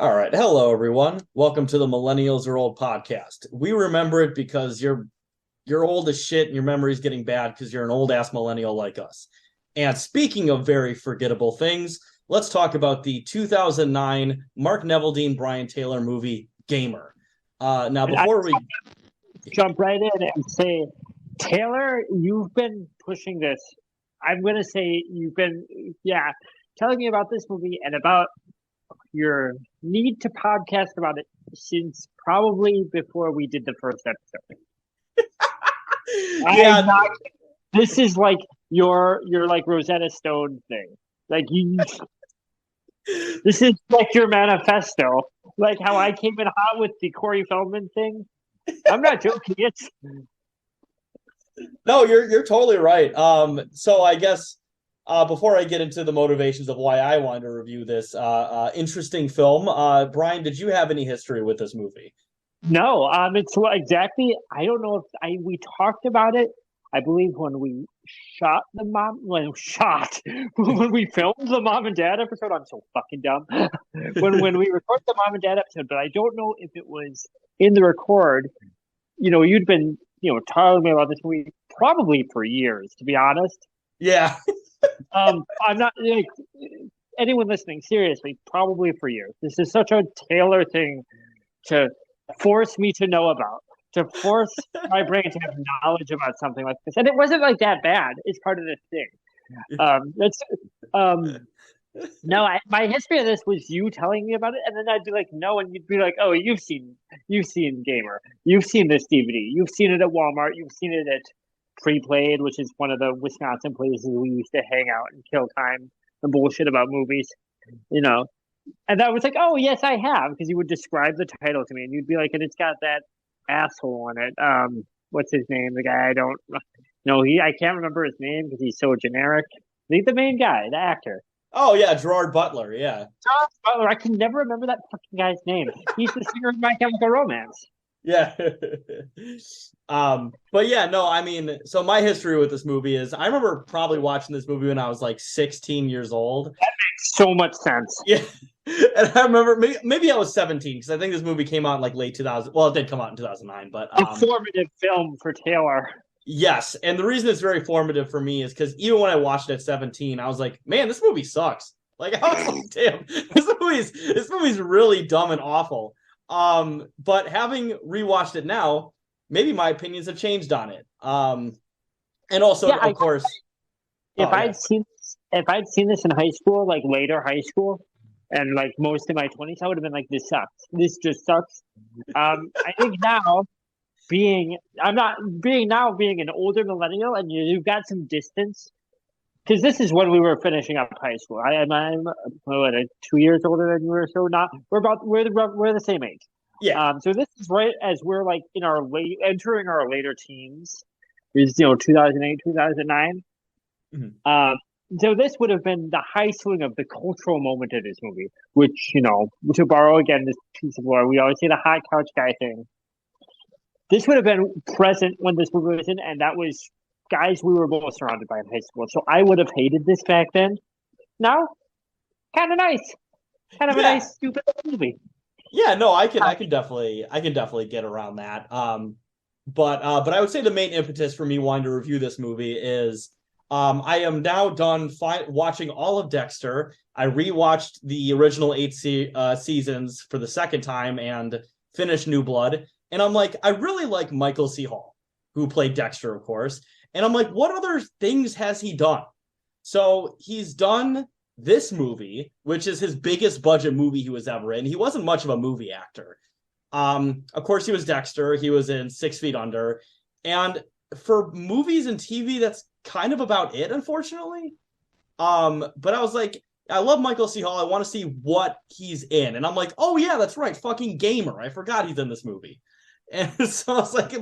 All right. Hello, everyone. Welcome to the Millennials Are Old podcast. We remember it because you're old as shit and your memory's getting bad because you're an old ass millennial like us. And speaking of very forgettable things, let's talk about the 2009 Mark Neville, Brian Taylor movie Gamer. Now, And I before we jump right in and say, Taylor, you've been pushing this. I'm going to say you've been, telling me about this movie and about your need to podcast about it since probably before we did the first episode. I'm yeah, not. This is like your like Rosetta Stone thing. Like you, this is like your manifesto. Like how I came in hot with the Corey Feldman thing. I'm not joking. It's no, you're totally right. So I guess before I get into the motivations of why I wanted to review this interesting film, Brian, did you have any history with this movie? No, it's exactly. I don't know if we talked about it. I believe when we when we filmed the mom and dad episode. I'm so fucking dumb. When we recorded the mom and dad episode, but I don't know if it was in the record. You'd been telling me about this movie probably for years, to be honest. Yeah. I'm not like anyone listening seriously, probably for years. This is such a Taylor thing to force me to know about, to force my brain to have knowledge about something like this. And it wasn't like that bad. It's part of the thing. That's no, my history of this was you telling me about it, and then I'd be like, no, and you'd be like, oh, you've seen Gamer, you've seen this DVD, you've seen it at Walmart, you've seen it at Pre-Played, which is one of the Wisconsin places we used to hang out and kill time and bullshit about movies, you know. And I was like, oh, yes, I have, because you would describe the title to me, and you'd be like, and it's got that asshole in it. What's his name? The guy I don't know. I can't remember his name because he's so generic. He's the main guy, the actor. Oh yeah, Gerard Butler. Yeah. John Butler. I can never remember that fucking guy's name. He's the singer of My Chemical Romance. Yeah. But yeah, no, I mean, so my history with this movie is I remember probably watching this movie when I was like 16 years old. That makes so much sense. Yeah. And I remember maybe I was 17 because I think this movie came out in like late 2000. Well, it did come out in 2009, but A formative film for Taylor. yes. And the reason it's very formative for me is because even when I watched it at 17, I was like, man, this movie sucks. Like, I was like, damn, this movie's really dumb and awful. But having rewatched it now, maybe my opinions have changed on it. And also, Yeah, of course, if oh, I'd seen if I'd seen this in high school, like later high school, and like most of my 20s, I would have been like, this sucks. This just sucks. I think now being an older millennial and you've got some distance because this is when we were finishing up high school. I'm 2 years older than you were, so not we're the same age. yeah, So this is right as we're like in our entering our later teens. Is 2008, 2009. Mhm. So this would have been the high swing of the cultural moment of this movie, which to borrow again this piece of lore, we always say the hot couch guy thing. This would have been present when this movie was in, and that was guys we were both surrounded by in high school. So I would have hated this back then. Now, kind of nice, kind of a Yeah. nice stupid movie. Yeah, no, I can definitely get around that. But I would say the main impetus for me wanting to review this movie is I am now done watching all of Dexter. I rewatched the original seasons for the second time and finished New Blood. And I'm like, I really like Michael C. Hall, who played Dexter, of course. And I'm like, what other things has he done? So he's done this movie, which is his biggest budget movie he was ever in. He wasn't much of a movie actor. Of course, he was Dexter. He was in 6 Feet Under. And for movies and TV, that's kind of about it, unfortunately. But I was like, I love Michael C. Hall. I want to see what he's in. And I'm like, oh, yeah, that's right. Fucking Gamer. I forgot he's in this movie. And so it's like,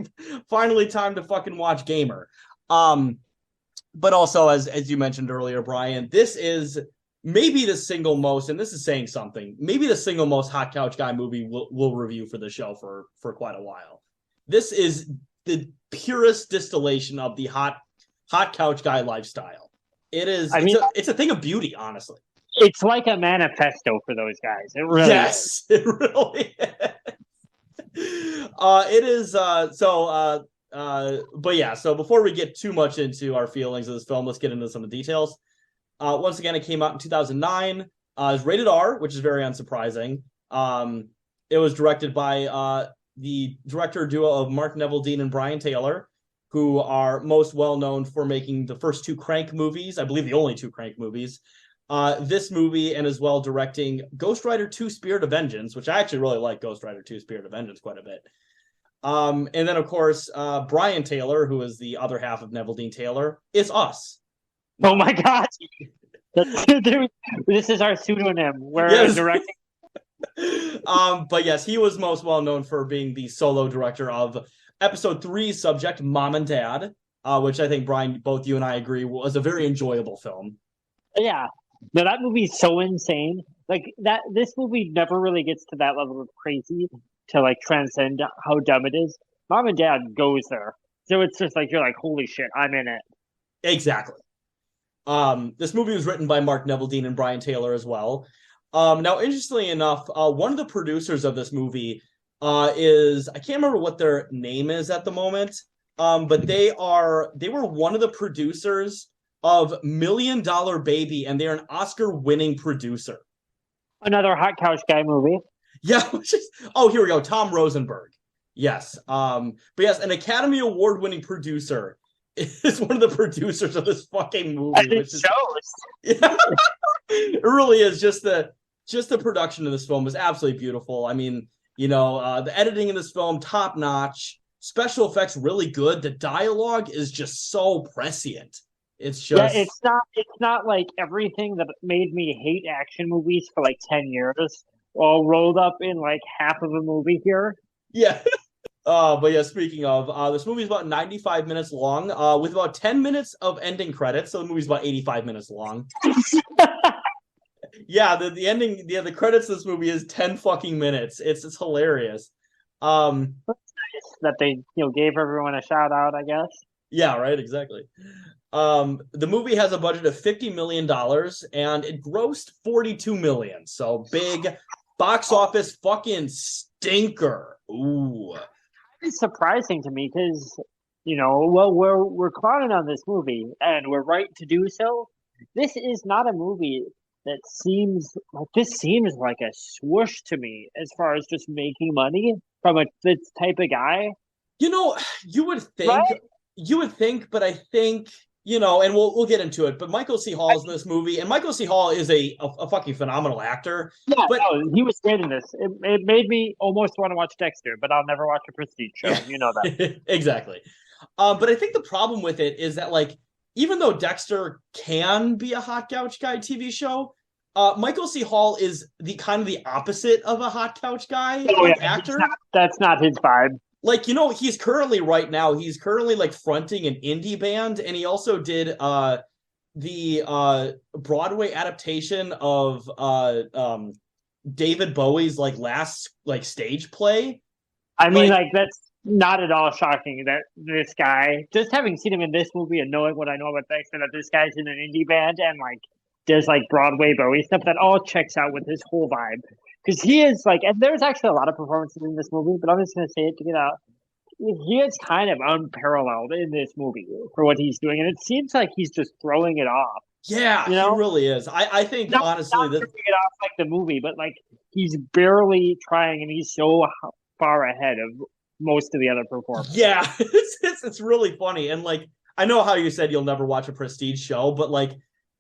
finally time to fucking watch Gamer. But also, as you mentioned earlier, Brian, this is maybe the single most, and this is saying something, maybe the single most hot couch guy movie we'll review for the show for quite a while. This is the purest distillation of the hot couch guy lifestyle. It's a thing of beauty, honestly. It's like a manifesto for those guys. It really is. Yes, it really is. It is but yeah, so before we get too much into our feelings of this film, let's get into some of the details. Once again, it came out in 2009. It's rated R, which is very unsurprising. It was directed by the director duo of Mark Neville-Dean and Brian Taylor, who are most well known for making the first two Crank movies, I believe the only two Crank movies. This movie, and as well directing Ghost Rider 2 Spirit of Vengeance, which I actually really like Ghost Rider 2 Spirit of Vengeance quite a bit. And then, of course, Brian Taylor, who is the other half of Neville-Dean Taylor, is us. Oh my God. This is our pseudonym. We're yes. directing. But yes, he was most well known for being the solo director of episode 3 subject, Mom and Dad, which I think, Brian, both you and I agree was a very enjoyable film. Yeah. No, that movie is so insane. Like that, this movie never really gets to that level of crazy to like transcend how dumb it is. Mom and Dad goes there. So it's just like, you're like, holy shit, I'm in it. Exactly. This movie was written by Mark Neville-Dean and Brian Taylor as well. Now, interestingly enough, one of the producers of this movie is, I can't remember what their name is at the moment, but they were one of the producers of $1 Million Baby, and they're an Oscar-winning producer. Another Hot Couch Guy movie. Yeah, here we go, Tom Rosenberg. Yes, but yes, an Academy Award-winning producer is one of the producers of this fucking movie. And it shows. Yeah, it really is. Just the production of this film is absolutely beautiful. I mean, the editing in this film, top notch. Special effects really good. The dialogue is just so prescient. It's just it's not like everything that made me hate action movies for like 10 years all rolled up in like half of a movie here. Yeah. But yeah, speaking of, this movie is about 95 minutes long, with about 10 minutes of ending credits. So the movie's about 85 minutes long. Yeah, the ending, the credits of this movie is 10 fucking minutes. It's hilarious. That they gave everyone a shout out, I guess. Yeah, right, exactly. The movie has a budget of $50 million and it grossed $42 million. So big box office fucking stinker. Ooh. It's surprising to me because, we're clowning on this movie and we're right to do so. This is not a movie that seems like a swoosh to me as far as just making money from this type of guy. You would think, right? But I think, and we'll get into it, but Michael C. Hall is in this movie, and Michael C. Hall is a fucking phenomenal actor. Yeah, but he was great in this. It made me almost want to watch Dexter, but I'll never watch a Prestige show. You know that. Exactly. But I think the problem with it is that, like, even though Dexter can be a hot couch guy TV show, Michael C. Hall is the kind of the opposite of a hot couch guy actor. That's not his vibe. Like, he's currently like fronting an indie band, and he also did the Broadway adaptation of David Bowie's like last like stage play. I mean, like that's not at all shocking that this guy, just having seen him in this movie and knowing what I know about Dexter, that this guy's in an indie band and like does like Broadway Bowie stuff, that all checks out with his whole vibe. Because he is like, and there's actually a lot of performances in this movie, but I'm just going to say it to get out. He is kind of unparalleled in this movie for what he's doing, and it seems like he's just throwing it off. Yeah, he really is. I think, honestly, not throwing it off like the movie, but like he's barely trying, and he's so far ahead of most of the other performers. Yeah, it's really funny, and like I know how you said you'll never watch a Prestige show, but like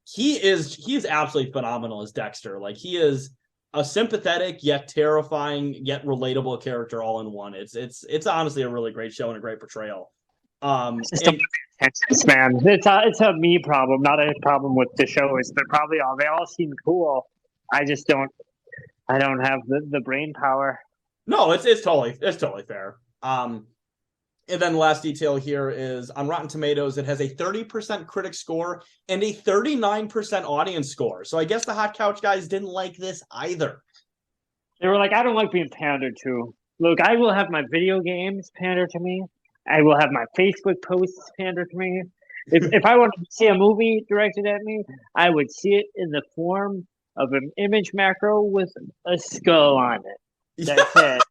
he is absolutely phenomenal as Dexter. Like he is a sympathetic yet terrifying yet relatable character all in one. It's honestly a really great show and a great portrayal. Man, it's a me problem, not a problem with the show. They all seem cool. I don't have the brain power. No, it's totally fair. And then the last detail here is on Rotten Tomatoes, it has a 30% critic score and a 39% audience score. So I guess the Hot Couch guys didn't like this either. They were like, I don't like being pandered to. Look, I will have my video games pander to me. I will have my Facebook posts pander to me. If I wanted to see a movie directed at me, I would see it in the form of an image macro with a skull on it that said,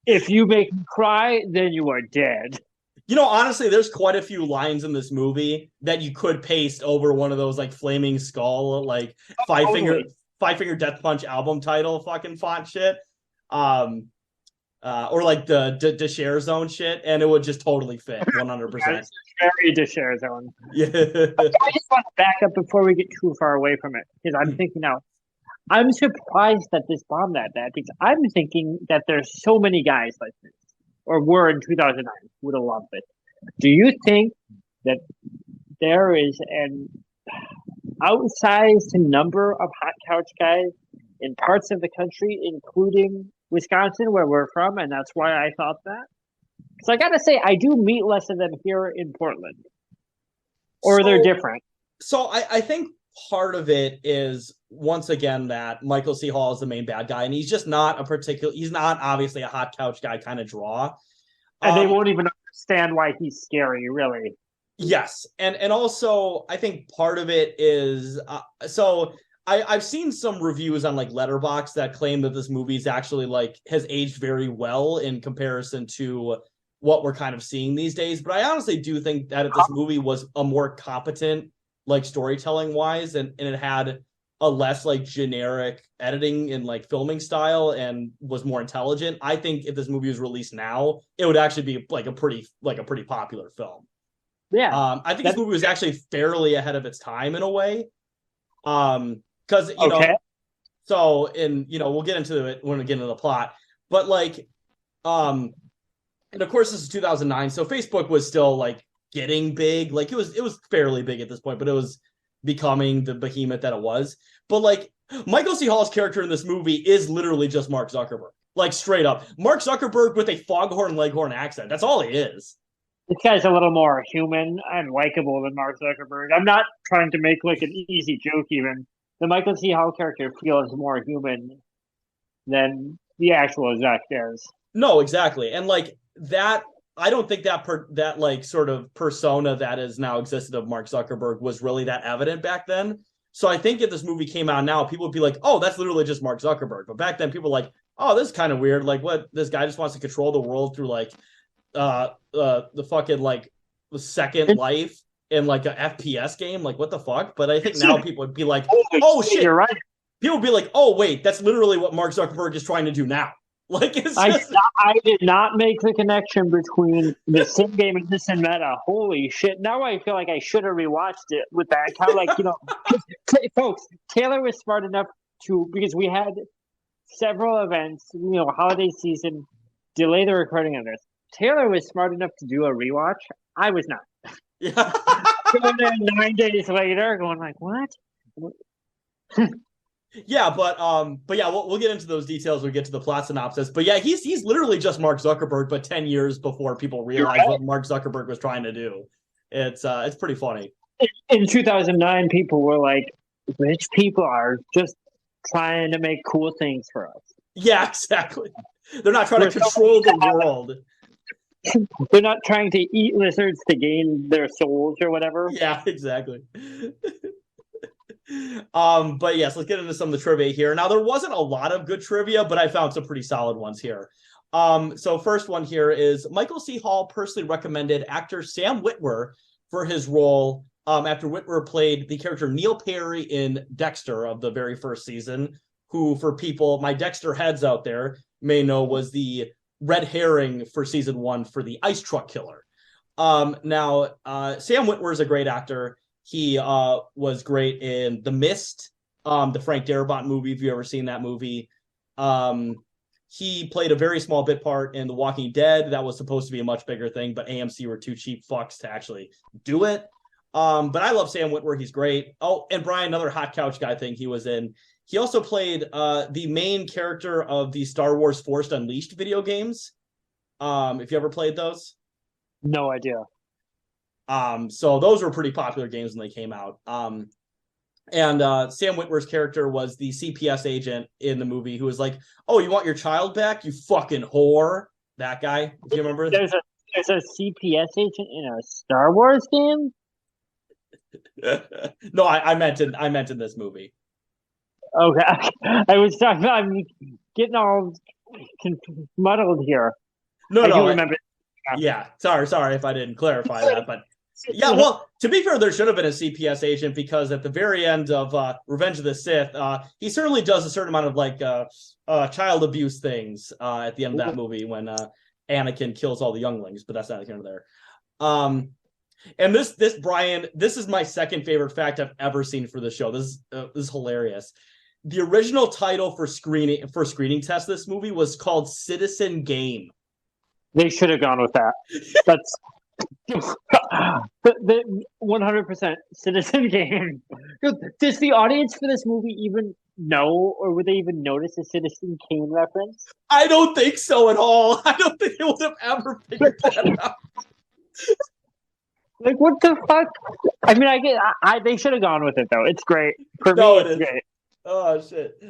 "If you make me cry, then you are dead." Honestly, there's quite a few lines in this movie that you could paste over one of those like flaming skull, like five finger Totally. five finger death punch album title fucking font shit. Um or like the share zone shit, and it would just totally fit 100%. It's very to share zone. Yeah. I just want to back up before we get too far away from it because I'm thinking now. I'm surprised that this bombed that bad because I'm thinking that there's so many guys like this, or were in 2009, who would have loved it. Do you think that there is an outsized number of hot couch guys in parts of the country, including Wisconsin, where we're from, and that's why I thought that? Because I gotta say, I do meet less of them here in Portland, or they're so different. so I think part of it is once again that Michael C. Hall is the main bad guy, and he's not obviously a hot couch guy kind of draw. And they Um, won't even understand why he's scary, really. Yes, and also I think part of it is I've seen some reviews on like Letterboxd that claim that this movie is actually like has aged very well in comparison to what we're kind of seeing these days. But I honestly do think that if this movie was a more competent like storytelling wise, and it had a less like generic editing and like filming style and was more intelligent, I think if this movie was released now, it would actually be like a pretty popular film. Yeah, I think this that's movie was actually fairly ahead of its time in a way. Because okay. we'll get into it when we get into the plot, but like, and of course this is 2009, so Facebook was still like getting big. Like it was fairly big at this point, but it was becoming the behemoth that it was. But like Michael C. Hall's character in this movie is literally just Mark Zuckerberg, like straight up Mark Zuckerberg with a foghorn leghorn accent. That's all he is. This guy's a little more human and likable than Mark Zuckerberg. I'm not trying to make like an easy joke. Even the Michael C. Hall character feels more human than the actual Zuck does. No, exactly. And like that, I don't think that like sort of persona that is now existed of Mark Zuckerberg was really that evident back then. So I think if this movie came out now, people would be like, "Oh, that's literally just Mark Zuckerberg." But back then, people were like, "Oh, this is kind of weird. Like, what? This guy just wants to control the world through like the fucking like the Second Life in like a FPS game. Like, what the fuck?" But I think now people would be like, "Oh shit!" You're right. People would be like, "Oh wait, that's literally what Mark Zuckerberg is trying to do now." Like, it's I just I did not make the connection between the sim game and this and meta. Holy shit! Now I feel like I should have rewatched it with that kind of like folks. Taylor was smart enough to because we had several events, holiday season, delay the recording of this. Taylor was smart enough to do a rewatch. I was not. yeah. Going there 9 days later, going like, what? Yeah, but yeah, we'll get into those details when we get to the plot synopsis. But yeah, he's literally just Mark Zuckerberg, but 10 years before people realized what Mark Zuckerberg was trying to do. It's pretty funny. In 2009, people were like, rich people are just trying to make cool things for us. Yeah, exactly. They're not trying to control the world. They're not trying to eat lizards to gain their souls or whatever. Yeah, exactly. But yes, let's get into some of the trivia here. Now, there wasn't a lot of good trivia, but I found some pretty solid ones here. So first one here is Michael C. Hall personally recommended actor Sam Witwer for his role after Witwer played the character Neil Perry in Dexter of the very first season, who, for people, my Dexter heads out there may know, was the red herring for season 1 for the ice truck killer. Now, Sam Witwer is a great actor. He was great in The Mist, the Frank Darabont movie, if you've ever seen that movie. He played a very small bit part in The Walking Dead. That was supposed to be a much bigger thing, but AMC were too cheap fucks to actually do it. But I love Sam Witwer. He's great. Oh, and Brian, another hot couch guy thing he was in. He also played the main character of the Star Wars Force Unleashed video games. If you ever played those. No idea. So those were pretty popular games when they came out. And Sam Witwer's character was the CPS agent in the movie who was like, "Oh, you want your child back, you fucking whore." That guy, do you remember? There's a CPS agent in a Star Wars game. No, I meant in this movie. Okay, I was talking. I'm getting all muddled here. No, I no, do remember. yeah. Sorry if I didn't clarify that, but yeah. Well, to be fair, there should have been a CPS agent because at the very end of Revenge of the Sith, he certainly does a certain amount of like child abuse things at the end of that movie when Anakin kills all the younglings, but that's not the end of there. Um, and this Brian, this is my second favorite fact I've ever seen for the show. This is hilarious. The original title for screening test this movie was called Citizen Game. They should have gone with that. That's the 100% Citizen Kane. Does the audience for this movie even know, or would they even notice a Citizen Kane reference? I don't think so at all. I don't think they would have ever figured that out. Like, what the fuck? I mean, they should have gone with it though. It's great for No, me. it It's is. great. Oh shit.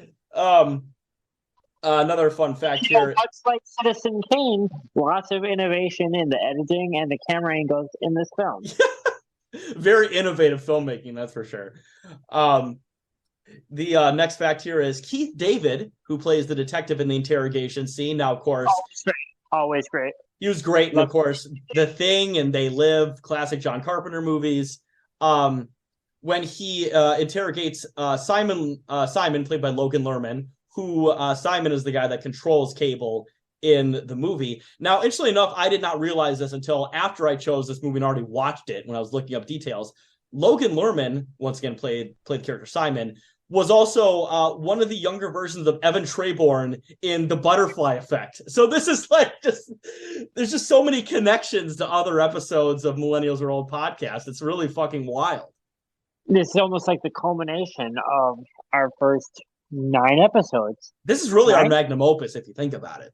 Another fun fact here. Much like Citizen Kane, lots of innovation in the editing and the camera angles in this film. Very innovative filmmaking, that's for sure. The next fact here is Keith David, who plays the detective in the interrogation scene. Now, of course, always great. He was great, and of course, The Thing and They Live, classic John Carpenter movies. When he interrogates Simon, played by Logan Lerman, who Simon is the guy that controls Cable in the movie. Now, interestingly enough, I did not realize this until after I chose this movie and already watched it when I was looking up details. Logan Lerman, once again, played the character Simon, was also one of the younger versions of Evan Treborn in The Butterfly Effect. So this is like there's just so many connections to other episodes of Millennials or Old podcast. It's really fucking wild. This is almost like the culmination of our first 9 episodes. This is really our magnum opus, if you think about it.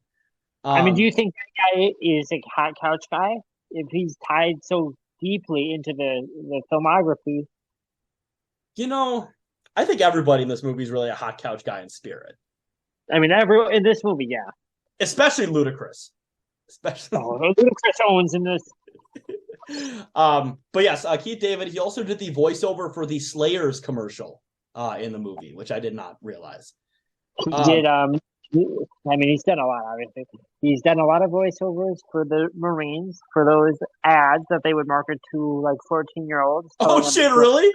I mean, do you think that guy is a hot couch guy? If he's tied so deeply into the filmography? You know, I think everybody in this movie is really a hot couch guy in spirit. I mean, everyone in this movie, yeah. Especially Ludacris. Ludacris owns in this. But yes, Keith David, he also did the voiceover for the Slayers commercial in the movie, which I did not realize. He did, I mean, he's done a lot, obviously. He's done a lot of voiceovers for the Marines, for those ads that they would market to, like, 14-year-olds. Oh, shit, really?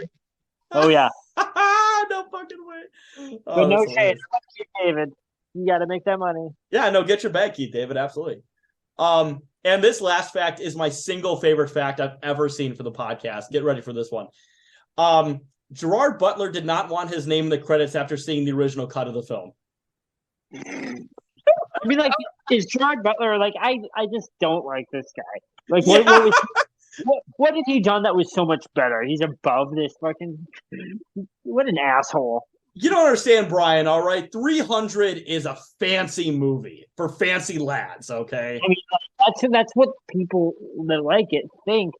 Oh, yeah. No fucking way. But no shade. Keith David. You got to make that money. Yeah, no, get your bag, Keith David, absolutely. And this last fact is my single favorite fact I've ever seen for the podcast. Get ready for this one. Gerard Butler did not want his name in the credits after seeing the original cut of the film. I mean, like, is Gerard Butler, like, I just don't like this guy. Like, what has he done that was so much better? He's above this fucking... What an asshole. You don't understand, Brian, all right? 300 is a fancy movie for fancy lads, okay? I mean, that's what people that like it think.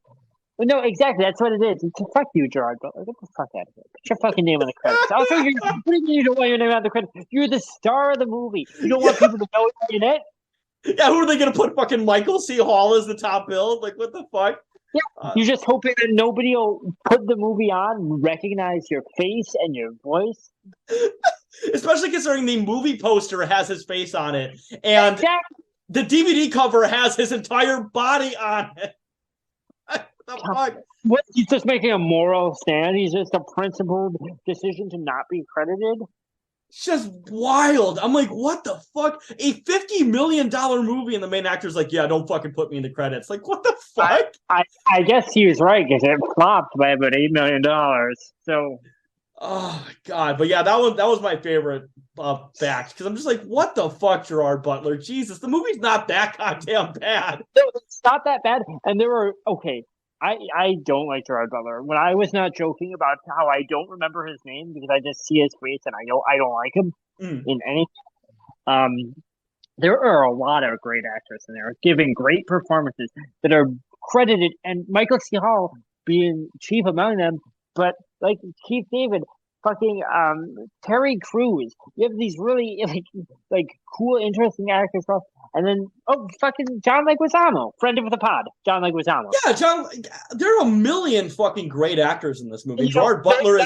But no, exactly, that's what it is. Fuck you, Gerard Butler. Get the fuck out of here. Put your fucking name on the credits. Also, what do you mean you don't want your name on the credits? You're the star of the movie. You don't want people to know you're in it? Yeah, who are they going to put fucking Michael C. Hall as the top bill? Like, what the fuck? Yeah, you're just hoping that nobody will put the movie on, recognize your face and your voice. Especially considering the movie poster has his face on it, and the DVD cover has his entire body on it. What the fuck? What? He's just making a moral stand? He's just a principled decision to not be credited? It's just wild. I'm like, what the fuck? A $50 million movie, and the main actor's like, yeah, don't fucking put me in the credits. Like, what the fuck? I guess he was right, because it flopped by about $8 million. So, oh my god. But yeah, that was my favorite fact, because I'm just like, what the fuck, Gerard Butler? Jesus, the movie's not that goddamn bad. It's not that bad. And there were, okay, I don't like Gerard Butler. When I was not joking about how I don't remember his name because I just see his face and I know I don't like him in anything. There are a lot of great actors in there giving great performances that are credited, and Michael C. Hall being chief among them. But like Keith David, fucking Terry Crews. You have these really like cool, interesting actors, and then fucking John Leguizamo, friend of the pod, John Leguizamo. Yeah, John. There are a million fucking great actors in this movie. You know, Gerard Butler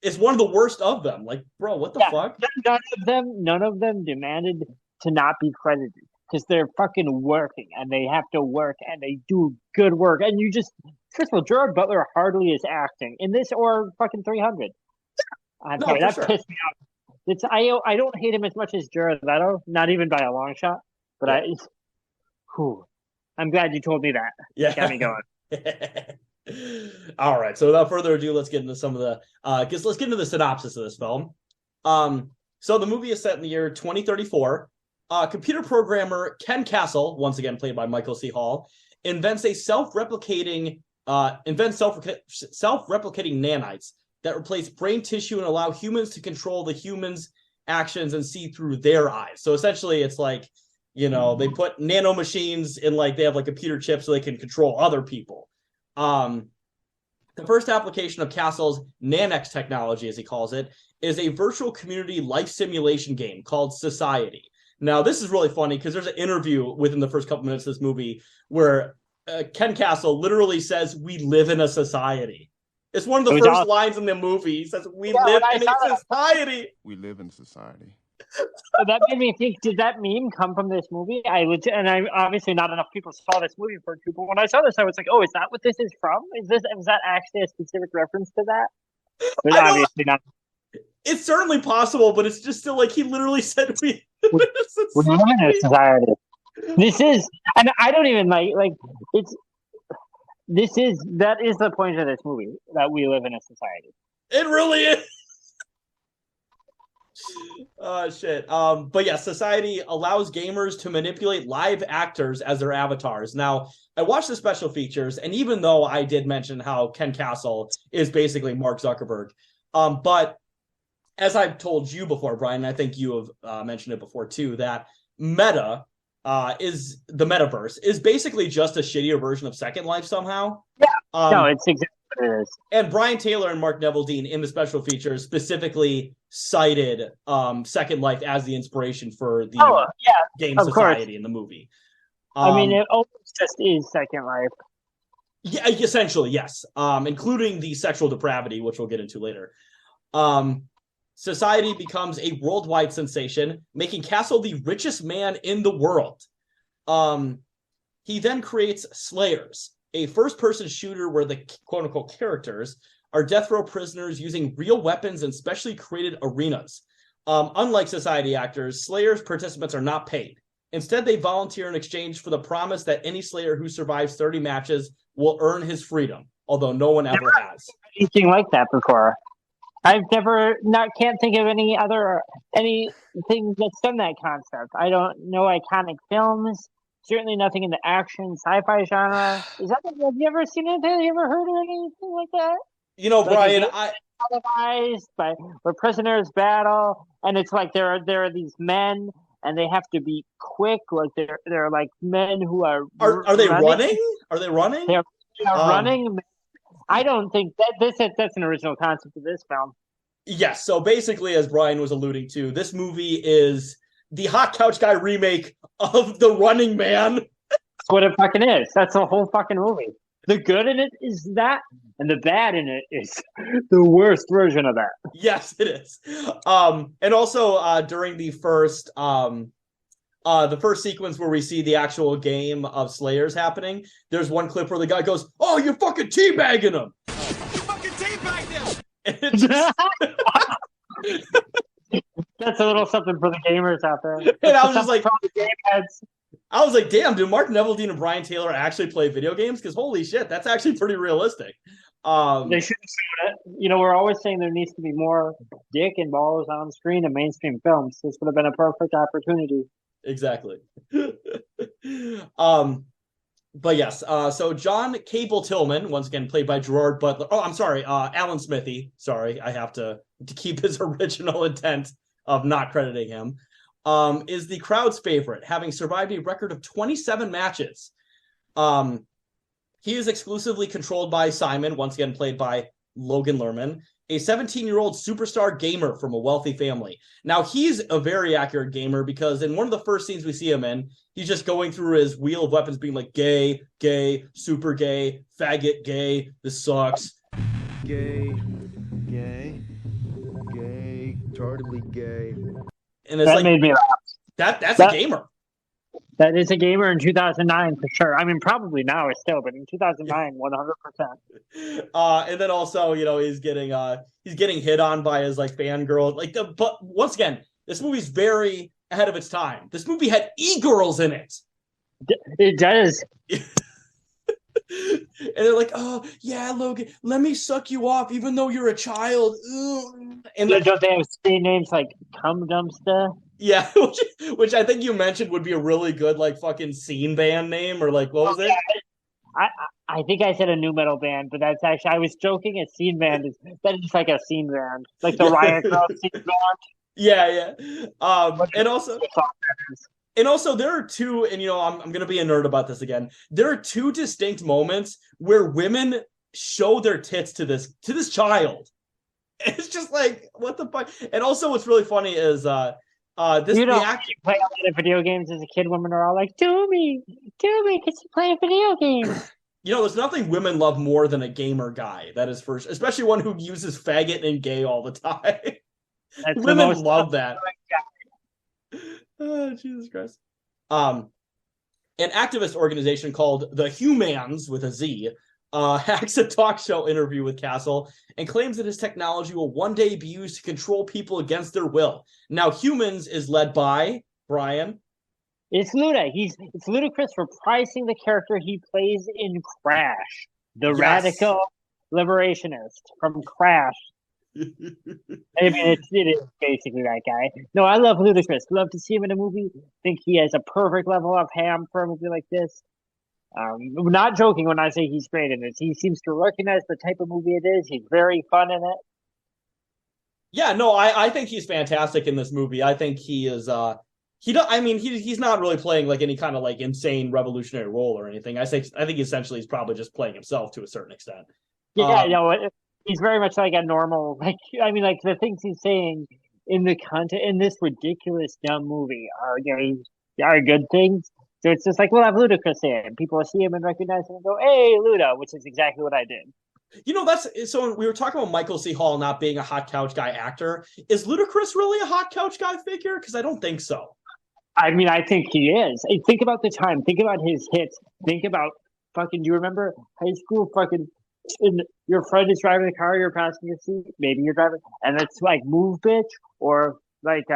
is one of the worst of them. Like, bro, what the fuck? None of them demanded to not be credited because they're fucking working and they have to work and they do good work. And you just, first of all, Gerard Butler hardly is acting in this or fucking 300. I'm No, sorry, for that sure. pissed me off. I don't hate him as much as Jared Leto, not even by a long shot. But Yeah. I'm glad you told me that. Yeah. Got me going. All right. So without further ado, let's get into some of the let's get into the synopsis of this film. So the movie is set in the year 2034. Computer programmer Ken Castle, once again played by Michael C. Hall, invents self-replicating nanites that replace brain tissue and allow humans to control the humans' actions and see through their eyes. So essentially, it's like, they put nano machines in, like, they have like computer chips so they can control other people. The first application of Castle's Nanex technology, as he calls it, is a virtual community life simulation game called Society. Now, this is really funny because there's an interview within the first couple minutes of this movie where Ken Castle literally says, "We live in a society." It's one of the first lines in the movie. He says, "We live in a society." We live in society. So that made me think, did that meme come from this movie? I obviously not enough people saw this movie for two, but when I saw this, I was like, oh, is that what this is from? Is that actually a specific reference to that? But obviously not. It's certainly possible, but it's just still like he literally said we live in a society. This is, and I don't even like it's. That is the point of this movie, that we live in a society. It really is. Oh shit. But yeah, Society allows gamers to manipulate live actors as their avatars. Now, I watched the special features, and even though I did mention how Ken Castle is basically Mark Zuckerberg, but as I've told you before, Brian, I think you have mentioned it before too, that Meta is the metaverse is basically just a shittier version of Second Life somehow. Yeah. No, it's exactly what it is. And Brian Taylor and Mark Neville-Dean in the special features specifically cited Second Life as the inspiration for the game Society in the movie. I mean, it almost just is Second Life. Yeah, essentially, yes. Including the sexual depravity, which we'll get into later. Society becomes a worldwide sensation, making Castle the richest man in the world. He then creates Slayers, a first-person shooter where the quote-unquote characters are death row prisoners using real weapons and specially created arenas. Unlike Society actors, Slayers participants are not paid. Instead, they volunteer in exchange for the promise that any Slayer who survives 30 matches will earn his freedom, although no one ever has. Anything like that before. I've can't think of anything that's done that concept. I don't know iconic films. Certainly nothing in the action sci-fi genre. Have you ever seen it? Have you ever heard of anything like that? Brian, televised where prisoners battle, and it's like there are these men, and they have to be quick. Like they're like men who are they running? Are they running? They're running. I don't think that's an original concept of this film. Yes, so basically, as Brian was alluding to, this movie is the Hot Couch Guy remake of The Running Man. That's what it fucking is. That's the whole fucking movie. The good in it is that, and the bad in it is the worst version of that. Yes, it is. And also during the first sequence where we see the actual game of Slayers happening, there's one clip where the guy goes, "Oh, you're fucking teabagging him!" You fucking teabagged him! That's a little something for the gamers out there. And I was just like, I was like, damn, do Mark Neville-Dean and Brian Taylor actually play video games? Because holy shit, that's actually pretty realistic. They should have shown it. We're always saying there needs to be more dick and balls on screen in mainstream films. This would have been a perfect opportunity. Exactly. But yes, so John Cable Tillman, once again played by Gerard Butler. Oh, I'm sorry, Alan Smithy. Sorry, I have to keep his original intent of not crediting him. Is the crowd's favorite, having survived a record of 27 matches. He is exclusively controlled by Simon, once again played by Logan Lerman, a 17-year-old superstar gamer from a wealthy family. Now, he's a very accurate gamer because in one of the first scenes we see him in, he's just going through his wheel of weapons being like, gay, gay, super gay, faggot, gay, this sucks. Gay, gay, gay, tardily gay. And it's That like, made me laugh. that's a gamer. That is a gamer in 2009 for sure. I mean, probably now it's still, but in 2009, 100%. And then also, he's getting hit on by his like fangirl. But once again, this movie's very ahead of its time. This movie had e-girls in it. It does. And they're like, oh yeah, Logan, let me suck you off even though you're a child. Ooh. And don't they have screen names like Cum Dumpster? Yeah, which I think you mentioned would be a really good like fucking scene band name, or like what was it? I think I said a new metal band, but that's actually, I was joking. A scene band is like a scene band, like the Riot Girl scene band. Yeah. And also there are two, and I'm gonna be a nerd about this again. There are two distinct moments where women show their tits to this child. It's just like, what the fuck? And also what's really funny is play a lot of video games as a kid. Women are all like, do me, because you play a video game. There's nothing women love more than a gamer guy. That is first, especially one who uses faggot and gay all the time. Women love that. Oh, Jesus Christ. An activist organization called the Humans with a Z hacks a talk show interview with Castle and claims that his technology will one day be used to control people against their will. Now, Humans is led by Brian. It's Luda. It's Ludacris reprising the character he plays in Crash, the radical liberationist from Crash. I mean, it is basically that guy. No, I love Ludacris. Love to see him in a movie. Think he has a perfect level of ham for a movie like this. Not joking when I say he's great in this. He seems to recognize the type of movie it is. He's very fun in it. Yeah, no, I think he's fantastic in this movie. I think he is. He's not really playing like any kind of like insane revolutionary role or anything. I think essentially he's probably just playing himself to a certain extent. Yeah, he's very much like a normal. Like the things he's saying in the content in this ridiculous dumb movie are good things. So it's just like, we'll have Ludacris in. People will see him and recognize him and go, hey, Luda, which is exactly what I did. That's so we were talking about Michael C. Hall not being a hot couch guy actor. Is Ludacris really a hot couch guy figure? Because I don't think so. I mean, I think he is. Think about the time. Think about his hits. Think about fucking, do you remember high school fucking, your friend is driving the car, you're passenger seat, maybe you're driving, and it's like Move Bitch, or like,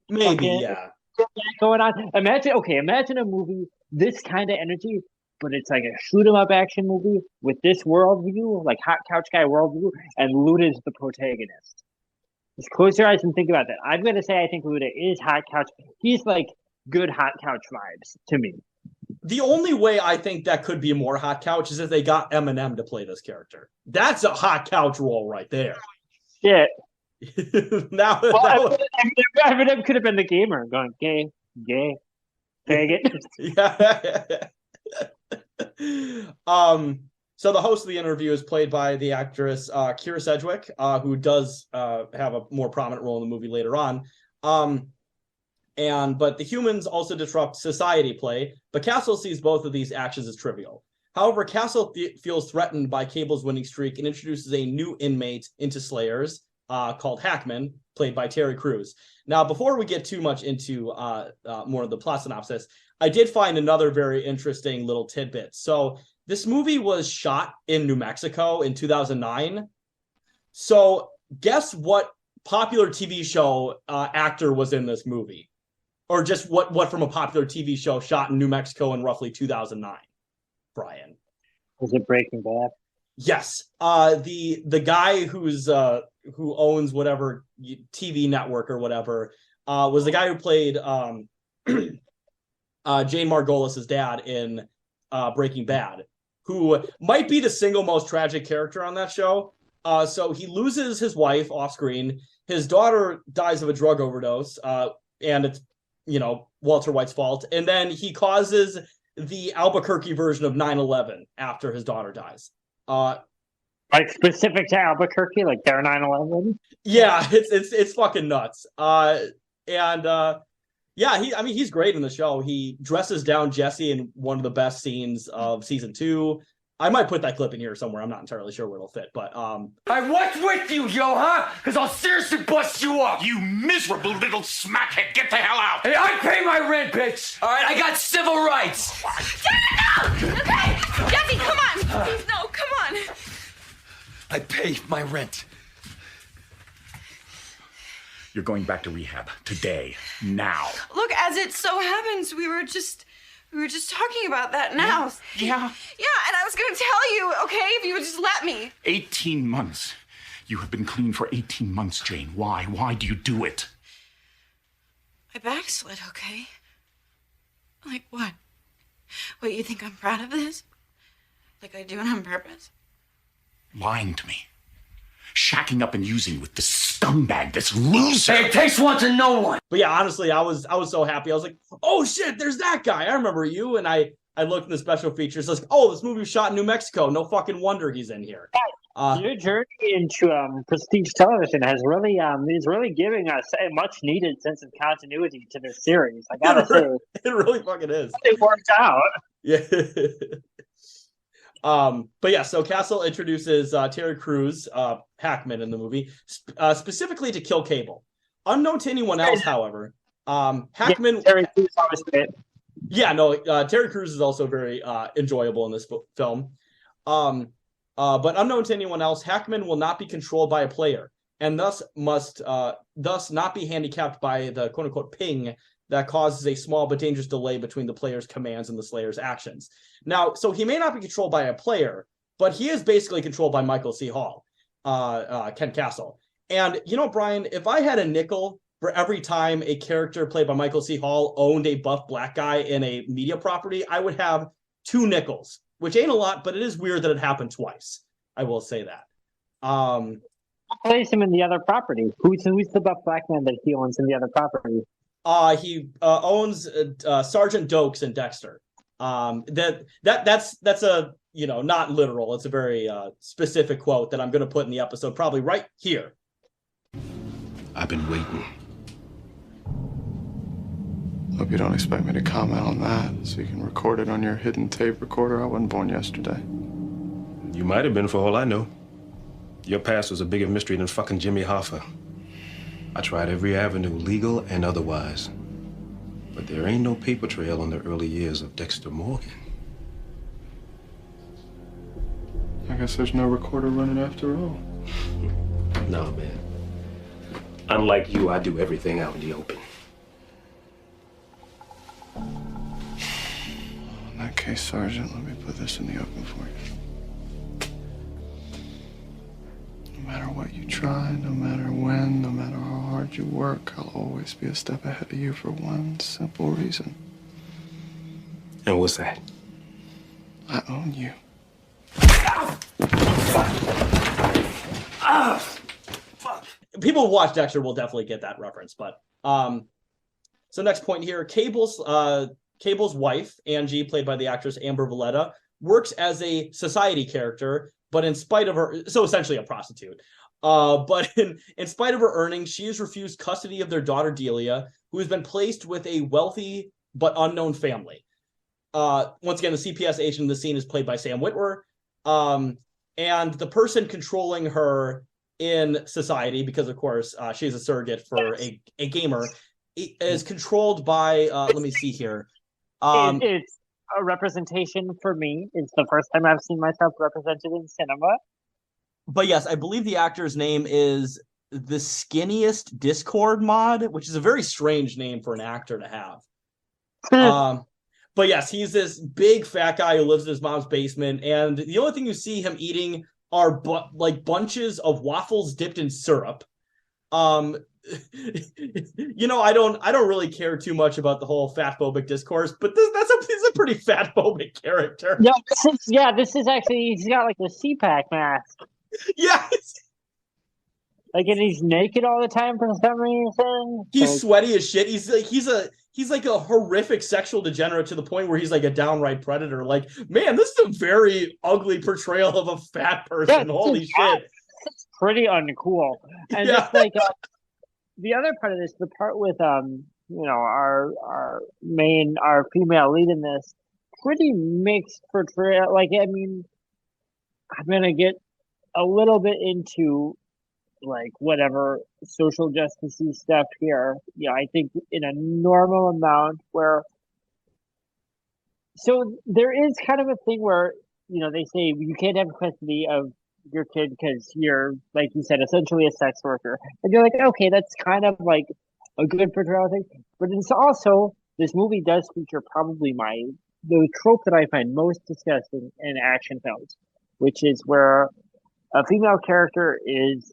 maybe, yeah. Going on. Imagine a movie, this kind of energy, but it's like a shoot 'em up action movie with this worldview, like hot couch guy worldview, and Luda's the protagonist. Just close your eyes and think about that. I'm gonna say I think Luda is hot couch. He's like good hot couch vibes to me. The only way I think that could be more hot couch is if they got Eminem to play this character. That's a hot couch role right there. Yeah. Eminem could have been the gamer going gay, faggot. Yeah. So the host of the interview is played by the actress Kira Sedgwick, who does have a more prominent role in the movie later on. But the Humans also disrupt society play, but Castle sees both of these actions as trivial. However, Castle feels threatened by Cable's winning streak and introduces a new inmate into Slayers called Hackman, played by Terry Crews. Now, before we get too much into more of the plot synopsis, I did find another very interesting little tidbit. So this movie was shot in New Mexico in 2009. So guess what popular TV show actor was in this movie? Or just what from a popular TV show shot in New Mexico in roughly 2009, Brian? Was it Breaking Bad? Yes. The guy who owns whatever TV network or whatever was the guy who played Jane Margolis's dad in Breaking Bad, who might be the single most tragic character on that show. So he loses his wife off screen. His daughter dies of a drug overdose, and it's Walter White's fault. And then he causes the Albuquerque version of 9/11 after his daughter dies. Like specific to Albuquerque, like their 9/11. Yeah, it's fucking nuts. And yeah, he's great in the show. He dresses down Jesse in one of the best scenes of season 2. I might put that clip in here somewhere. I'm not entirely sure where it'll fit, but What's with you, yo, huh? Because I'll seriously bust you up. You miserable little smackhead. Get the hell out. Hey, I pay my rent, bitch. All right, I got civil rights. Dad, no! Okay, Jesse, come on. Please, no, come on. I pay my rent. You're going back to rehab today, now. Look, as it so happens, we were just talking about that now. Yeah. Yeah, and I was gonna tell you, okay, if you would just let me. 18 months. You have been clean for 18 months, Jane. Why? Why do you do it? I backslid, okay? Like what? What, you think I'm proud of this? Like I do it on purpose? Lying to me. Shacking up and using with this scumbag, this loser. Hey, it takes one to know one. but yeah, honestly, I was so happy. I was like, oh shit, there's that guy. I remember you. And I looked in the special features. I was like, oh, this movie was shot in New Mexico. No fucking wonder he's in here. Your journey into prestige television has really is really giving us a much needed sense of continuity to this series. I gotta say, it really fucking is. it worked out. Yeah. But yeah, so Castle introduces Terry Crews, Hackman in the movie, specifically to kill Cable. Unknown to anyone else, however, Hackman. Yeah, Terry Crews always fit. Yeah, no, Terry Crews is also very enjoyable in this film. But unknown to anyone else, Hackman will not be controlled by a player, and thus must not be handicapped by the quote unquote ping that causes a small but dangerous delay between the player's commands and the Slayer's actions. Now, so he may not be controlled by a player, but he is basically controlled by Michael C. Hall, Ken Castle. And, you know, Brian, if I had a nickel for every time a character played by Michael C. Hall owned a buff black guy in a media property, I would have 2 nickels, which ain't a lot, but it is weird that it happened twice. I will say that. Who plays him in the other property? Who's the buff black man that he owns in the other property? He owns Sergeant Dokes in Dexter. That's a, you know, not literal. It's a very specific quote that I'm going to put in the episode, probably right here. I've been waiting. Hope you don't expect me to comment on that, so you can record it on your hidden tape recorder. I wasn't born yesterday. You might have been for all I know. Your past was a bigger mystery than fucking Jimmy Hoffa. I tried every avenue, legal and otherwise. But there ain't no paper trail on the early years of Dexter Morgan. I guess there's no recorder running after all. No, man. Unlike you, I do everything out in the open. In that case, Sergeant, let me put this in the open for you. No matter what you try, no matter when, no matter how hard you work, I'll always be a step ahead of you for one simple reason. And what's that? I own you. People who watch Dexter will definitely get that reference. But so next point here, Cable's wife, Angie, played by the actress Amber Valletta, works as a society character, but in spite of her, so essentially a prostitute. But in spite of her earnings, she is refused custody of their daughter Delia, who has been placed with a wealthy but unknown family. Once again, the CPS agent in the scene is played by Sam Witwer. And the person controlling her in society, because of course she's a surrogate for a gamer, is controlled by, let me see here. It's a representation for me. It's the first time I've seen myself represented in cinema. But yes, I believe the actor's name is the Skinniest Discord Mod, which is a very strange name for an actor to have. But yes, he's this big fat guy who lives in his mom's basement, and the only thing you see him eating are bunches of waffles dipped in syrup. You know, I don't really care too much about the whole fat phobic discourse, but he's a pretty fat phobic character. This is actually, he's got like the CPAC mask. Yeah. Like, and he's naked all the time for some reason. He's sweaty as shit. He's he's like a horrific sexual degenerate to the point where he's like a downright predator. Like, man, this is a very ugly portrayal of a fat person. Holy shit. It's pretty uncool. And just like the other part of this, the part with our female lead in this, pretty mixed portrayal. Like, I mean, I'm gonna get a little bit into like whatever social justice stuff here. I think in a normal amount where so there is kind of a thing where, they say you can't have custody of your kid because you're, like you said, essentially a sex worker. And you're like, okay, that's kind of like a good portrayal thing. But it's also, this movie does feature probably the trope that I find most disgusting in action films, which is where a female character is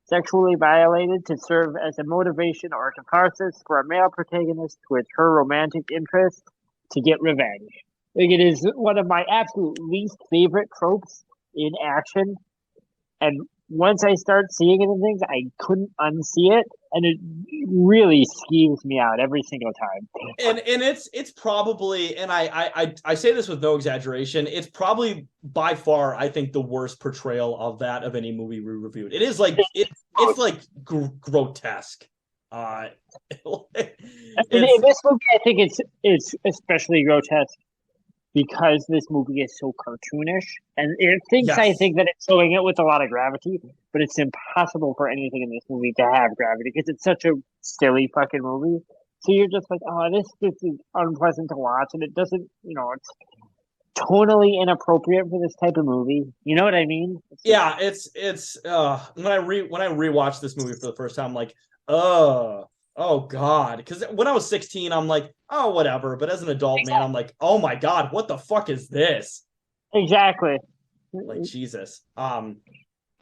sexually violated to serve as a motivation or a catharsis for a male protagonist with her romantic interest to get revenge. Like, it is one of my absolute least favorite tropes in action. And once I start seeing it in things, I couldn't unsee it. And it really skews me out every single time. And it's probably, and I say this with no exaggeration, it's probably by far, I think, the worst portrayal of that of any movie we reviewed. It is like it's like grotesque. In this movie, I think it's especially grotesque because this movie is so cartoonish, and it thinks, yes. I think that it's showing it with a lot of gravity, but it's impossible for anything in this movie to have gravity because it's such a silly fucking movie. So you're just like, oh, this is unpleasant to watch, and it doesn't, it's tonally inappropriate for this type of movie. You know what I mean? Yeah, it's when I rewatched this movie for the first time, I'm like, oh God. Because when I was 16, I'm like, oh, whatever. But as an adult, man, I'm like, oh my God, what the fuck is this? Exactly. Like, Jesus. But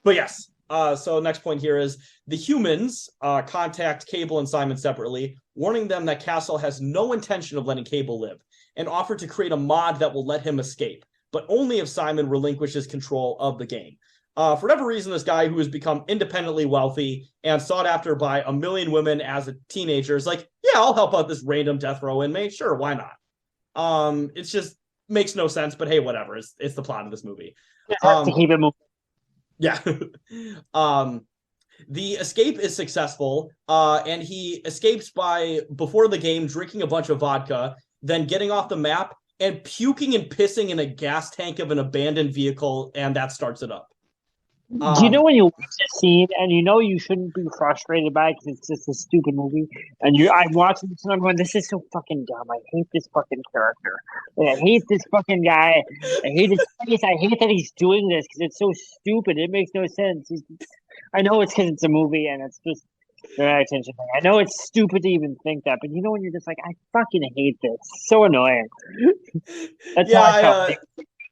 yes. So next point here is the humans contact Cable and Simon separately, warning them that Castle has no intention of letting Cable live, and offer to create a mod that will let him escape, but only if Simon relinquishes control of the game. For whatever reason, this guy who has become independently wealthy and sought after by a million women as a teenager is like, yeah, I'll help out this random death row inmate. Sure, why not? It's just makes no sense, but hey, whatever. It's the plot of this movie. To keep it moving. Yeah. The escape is successful, and he escapes by, before the game, drinking a bunch of vodka, then getting off the map and puking and pissing in a gas tank of an abandoned vehicle, and that starts it up. Do you know when you watch a scene and you shouldn't be frustrated by it because it's just a stupid movie, and I'm watching this and I'm going, this is so fucking dumb. I hate this fucking character. I hate this fucking guy. I hate his face. I hate that he's doing this because it's so stupid. It makes no sense. I know it's because it's a movie and it's just an attention thing. I know it's stupid to even think that, but when you're just like, I fucking hate this. It's so annoying. That's how I felt.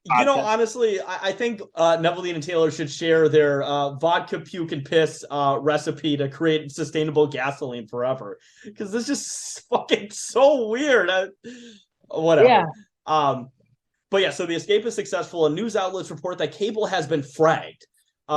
Honestly, I think Neveldine and Taylor should share their vodka, puke, and piss recipe to create sustainable gasoline forever. Because this is just fucking so weird. Whatever. Yeah. But yeah, so the escape is successful, and news outlets report that Cable has been fragged,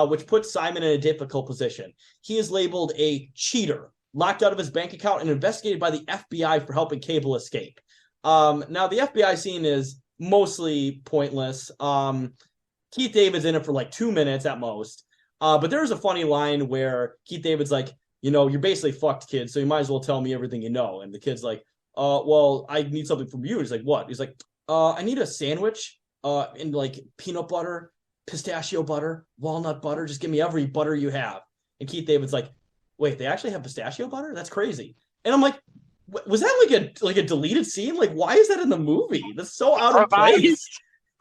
which puts Simon in a difficult position. He is labeled a cheater, locked out of his bank account, and investigated by the FBI for helping Cable escape. Now, the FBI scene is mostly pointless. Keith David's in it for like 2 minutes at most. But there's a funny line where Keith David's like, you're basically fucked, kid, so you might as well tell me everything you know. And the kid's like, well, I need something from you. He's like, what? He's like, I need a sandwich in like peanut butter, pistachio butter, walnut butter. Just give me every butter you have. And Keith David's like, wait, they actually have pistachio butter? That's crazy. And I'm like, was that like a deleted scene? Like, why is that in the movie? That's so out of place.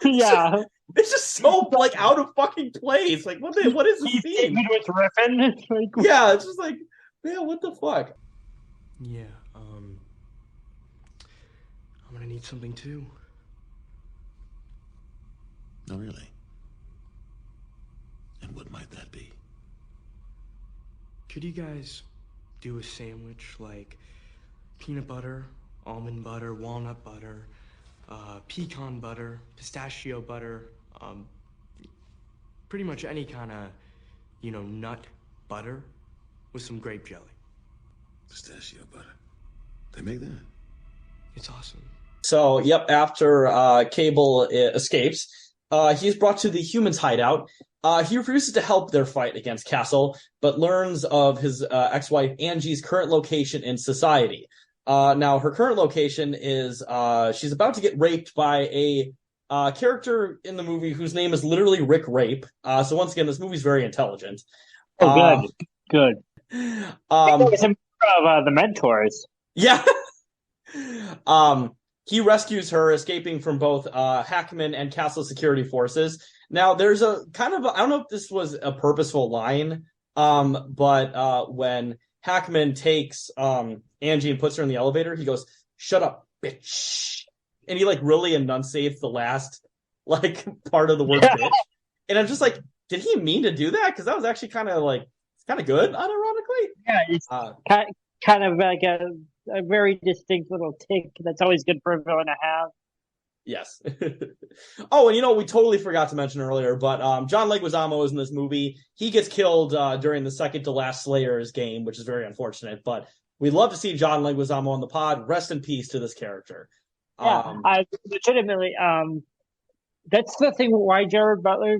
Yeah, it's just so like out of fucking place. Like, what is the scene? With riffing. Yeah, it's just like, man, what the fuck? Yeah, I'm gonna need something too. No, really. And what might that be? Could you guys do a sandwich like peanut butter, almond butter, walnut butter, pecan butter, pistachio butter, pretty much any kind of, nut butter with some grape jelly. Pistachio butter. They make that? It's awesome. So, yep, after Cable escapes, he's brought to the humans' hideout. He refuses to help their fight against Castle, but learns of his ex-wife Angie's current location in society. Now, her current location is she's about to get raped by a character in the movie whose name is literally Rick Rape. So once again, this movie's very intelligent. Oh, good. It's a member of the Mentors. Yeah. He rescues her, escaping from both Hackman and Castle security forces. Now, there's a kind of, I don't know if this was a purposeful line, but when Hackman takes Angie and puts her in the elevator, he goes, "Shut up, bitch." And he like really enunciates the last like part of the word bitch. And I'm just like, did he mean to do that? Because that was actually kind of good, unironically. Yeah, it's kind of like a very distinct little tick that's always good for a villain to have. Yes. Oh, and we totally forgot to mention earlier, but John Leguizamo is in this movie. He gets killed during the second to last Slayers game, which is very unfortunate, but we'd love to see John Leguizamo on the pod. Rest in peace to this character. Yeah, I legitimately, that's the thing why Jared Butler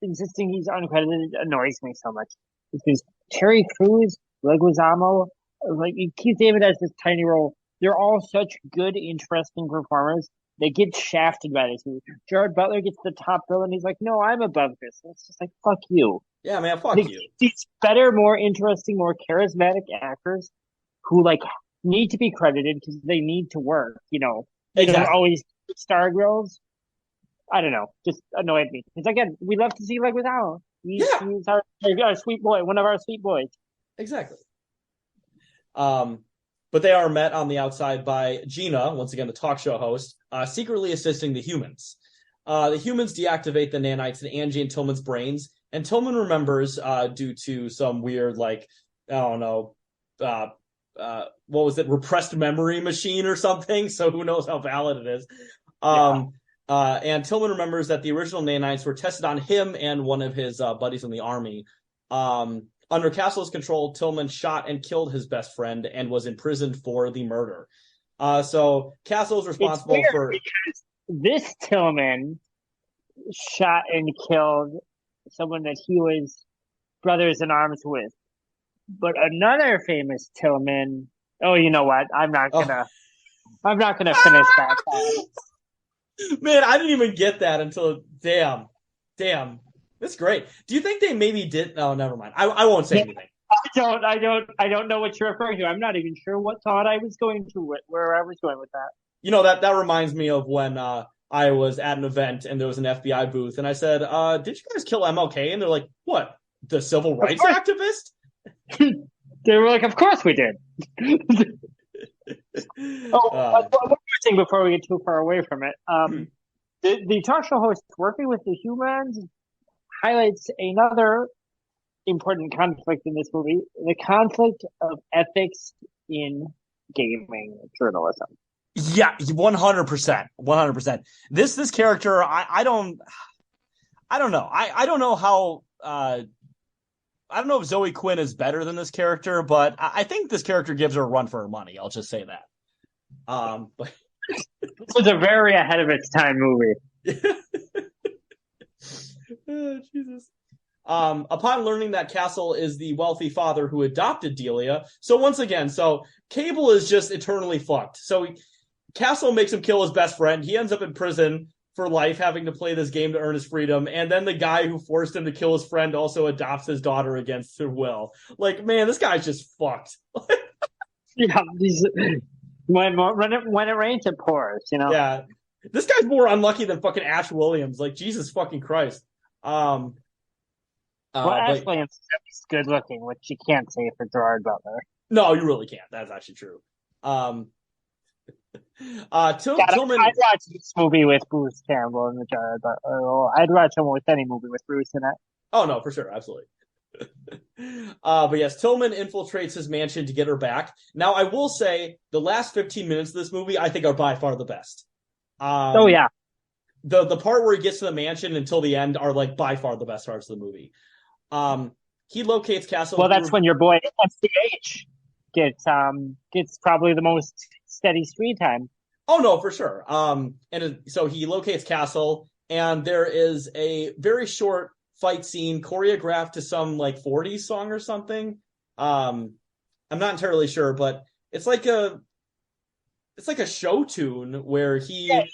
insisting he's uncredited annoys me so much. Because Terry Crews, Leguizamo, like Keith David has this tiny role. They're all such good, interesting performers. They get shafted by this movie. Jared Butler gets the top bill, and he's like, "No, I'm above this." And it's just like, "Fuck you." Yeah, man, fuck you. These better, more interesting, more charismatic actors who like need to be credited because they need to work. They don't always star roles. I don't know, just annoyed me. Because again, we love to see Leguizamo. He's our sweet boy, one of our sweet boys. Exactly. But they are met on the outside by Gina, once again the talk show host, secretly assisting the humans. The humans deactivate the nanites in Angie and Tillman's brains, and Tillman remembers due to some weird, like, I don't know, what was it, repressed memory machine or something, so who knows how valid it is. And Tillman remembers that the original nanites were tested on him and one of his buddies in the army. Under Castle's control, Tillman shot and killed his best friend and was imprisoned for the murder. So Castle's responsible for... Because this Tillman shot and killed someone that he was brothers in arms with. But another famous Tillman... Oh, you know what? I'm not gonna finish that. Man, I didn't even get that until... Damn. That's great. Do you think they maybe did? Oh, never mind. I won't say anything. I don't know what you're referring to. I'm not even sure what thought I was going to, where I was going with that. That reminds me of when I was at an event and there was an FBI booth, and I said, "Did you guys kill MLK?" And they're like, "What? The civil rights activist?" They were like, "Of course we did." One more thing before we get too far away from it. The talk show host working with the humans highlights another important conflict in this movie: the conflict of ethics in gaming journalism. Yeah, 100%. 100%. This character, I don't know. I don't know how. I don't know if Zoe Quinn is better than this character, but I think this character gives her a run for her money. I'll just say that. But this was a very ahead of its time movie. Oh, Jesus. Upon learning that Castle is the wealthy father who adopted Delia, so once again, Cable is just eternally fucked. So Castle makes him kill his best friend. He ends up in prison for life, having to play this game to earn his freedom. And then the guy who forced him to kill his friend also adopts his daughter against her will. Like, man, this guy's just fucked. Yeah, when it rains, it pours, Yeah. This guy's more unlucky than fucking Ash Williams. Like, Jesus fucking Christ. Ash Williams is good looking, which you can't say for Gerard Butler. No, you really can't. That's actually true. Tillman. I'd watch this movie with Bruce Campbell and Gerard Butler. I'd watch almost any movie with Bruce in it. Oh no, for sure, absolutely. But yes, Tillman infiltrates his mansion to get her back. Now, I will say the last 15 minutes of this movie, I think, are by far the best. Oh yeah, the part where he gets to the mansion until the end are like by far the best parts of the movie. He locates Castle. Well, that's when your boy MCH gets probably the most steady screen time. Oh no, for sure. So he locates Castle, and there is a very short fight scene choreographed to some like 40s song or something. I'm not entirely sure, but it's like a show tune where it's like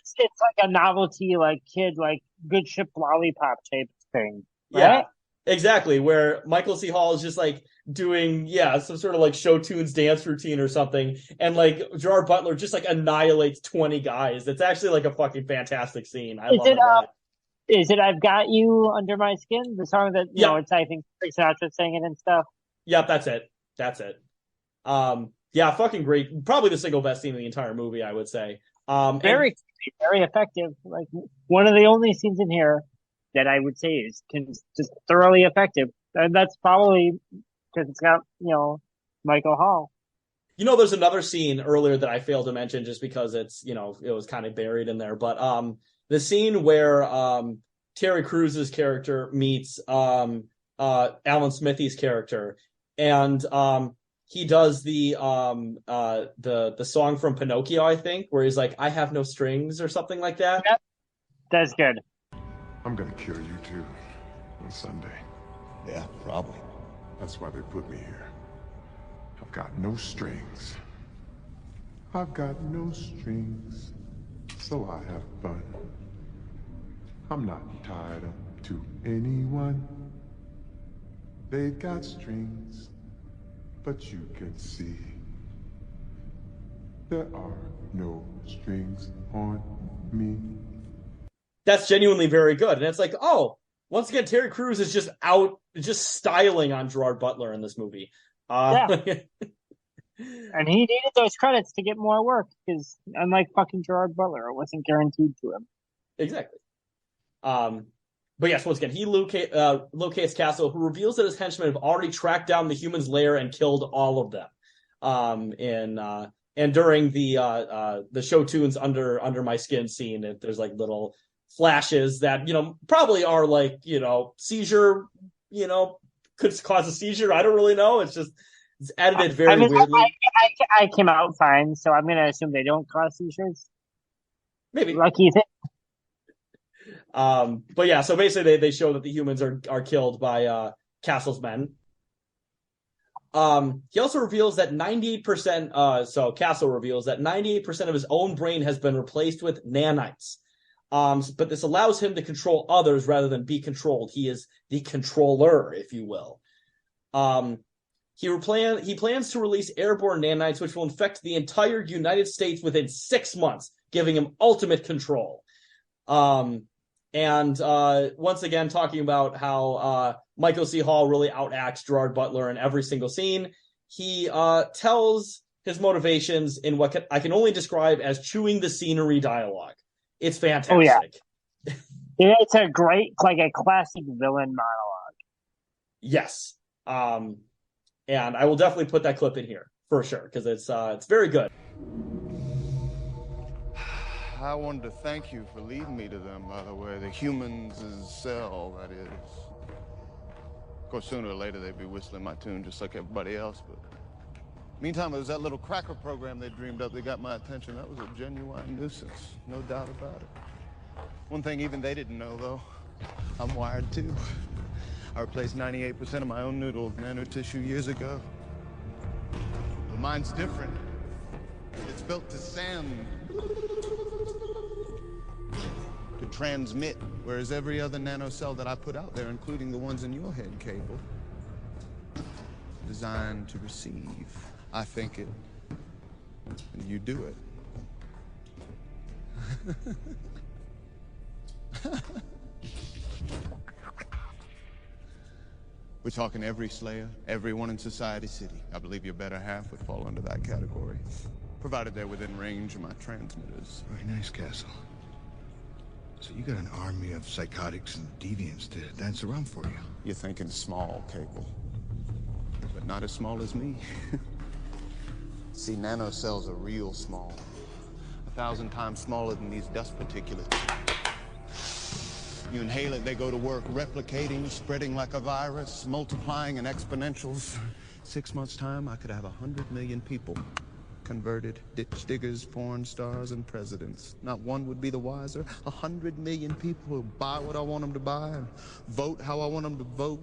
a novelty, like kid, like good ship lollipop type thing, yeah, right? exactly, where Michael C. Hall is just like doing some sort of like show tunes dance routine or something, and like Gerard Butler just like annihilates 20 guys. It's actually like a fucking fantastic scene. I love it a lot. Is it I've Got You Under My Skin? The song that you know, it's I think Frank Sinatra singing and stuff. Yep, that's it. That's it. Yeah, fucking great. Probably the single best scene in the entire movie, I would say. Very effective. Like one of the only scenes in here that I would say is just thoroughly effective. And that's probably because it's got, Michael Hall. There's another scene earlier that I failed to mention just because it's, it was kind of buried in there. But the scene where Terry Crews's character meets Alan Smithy's character, and he does the song from Pinocchio, I think, where he's like, "I have no strings" or something like that. Yep. That's good. I'm gonna kill you too on Sunday. Yeah, probably. That's why they put me here. I've got no strings. I've got no strings, so I have fun. I'm not tied up to anyone. They've got strings, but you can see there are no strings on me. That's genuinely very good. And it's like, oh, once again, Terry Crews is just just styling on Gerard Butler in this movie. And he needed those credits to get more work because, unlike fucking Gerard Butler, it wasn't guaranteed to him. Exactly. But yes, once again, he locates Castle, who reveals that his henchmen have already tracked down the humans' lair and killed all of them. And during the show tunes under my skin scene, there's like little flashes that probably are like seizure, could cause a seizure. I don't really know. It's edited very weirdly. I came out fine, so I'm gonna assume they don't cause seizures. Maybe. Lucky thing. But yeah, so basically they show that the humans are killed by Castle's men. He also reveals that 98%, so Castle reveals that 98% of his own brain has been replaced with nanites. But this allows him to control others rather than be controlled. He is the controller, if you will. He plans to release airborne nanites, which will infect the entire United States within 6 months, giving him ultimate control. And once again, talking about how Michael C. Hall really outacts Gerard Butler in every single scene, he tells his motivations in what I can only describe as chewing the scenery dialogue. It's fantastic. Oh, yeah. It's a great, like a classic villain monologue. Yes. And I will definitely put that clip in here for sure, because it's very good. I wanted to thank you for leading me to them, by the way. The humans' cell, that is. Of course, sooner or later they'd be whistling my tune just like everybody else, but meantime, it was that little cracker program they dreamed up that got my attention. That was a genuine nuisance, no doubt about it. One thing even they didn't know, though, I'm wired too. I replaced 98% of my own noodle with nanotissue years ago. But mine's different. It's built to send, to transmit, whereas every other nanocell that I put out there, including the ones in your head, Cable, designed to receive. I think it, and you do it. We're talking every Slayer, everyone in Society City. I believe your better half would fall under that category, provided they're within range of my transmitters. Very nice, Castle. So you got an army of psychotics and deviants to dance around for you. You're thinking small, Cable, but not as small as me. See, nanocells are real small. 1,000 times smaller than these dust particulates. You inhale it, they go to work, replicating, spreading like a virus, multiplying in exponentials. 6 months' time, I could have 100 million people converted, ditch diggers, porn stars, and presidents. Not one would be the wiser. 100 million people who buy what I want them to buy and vote how I want them to vote.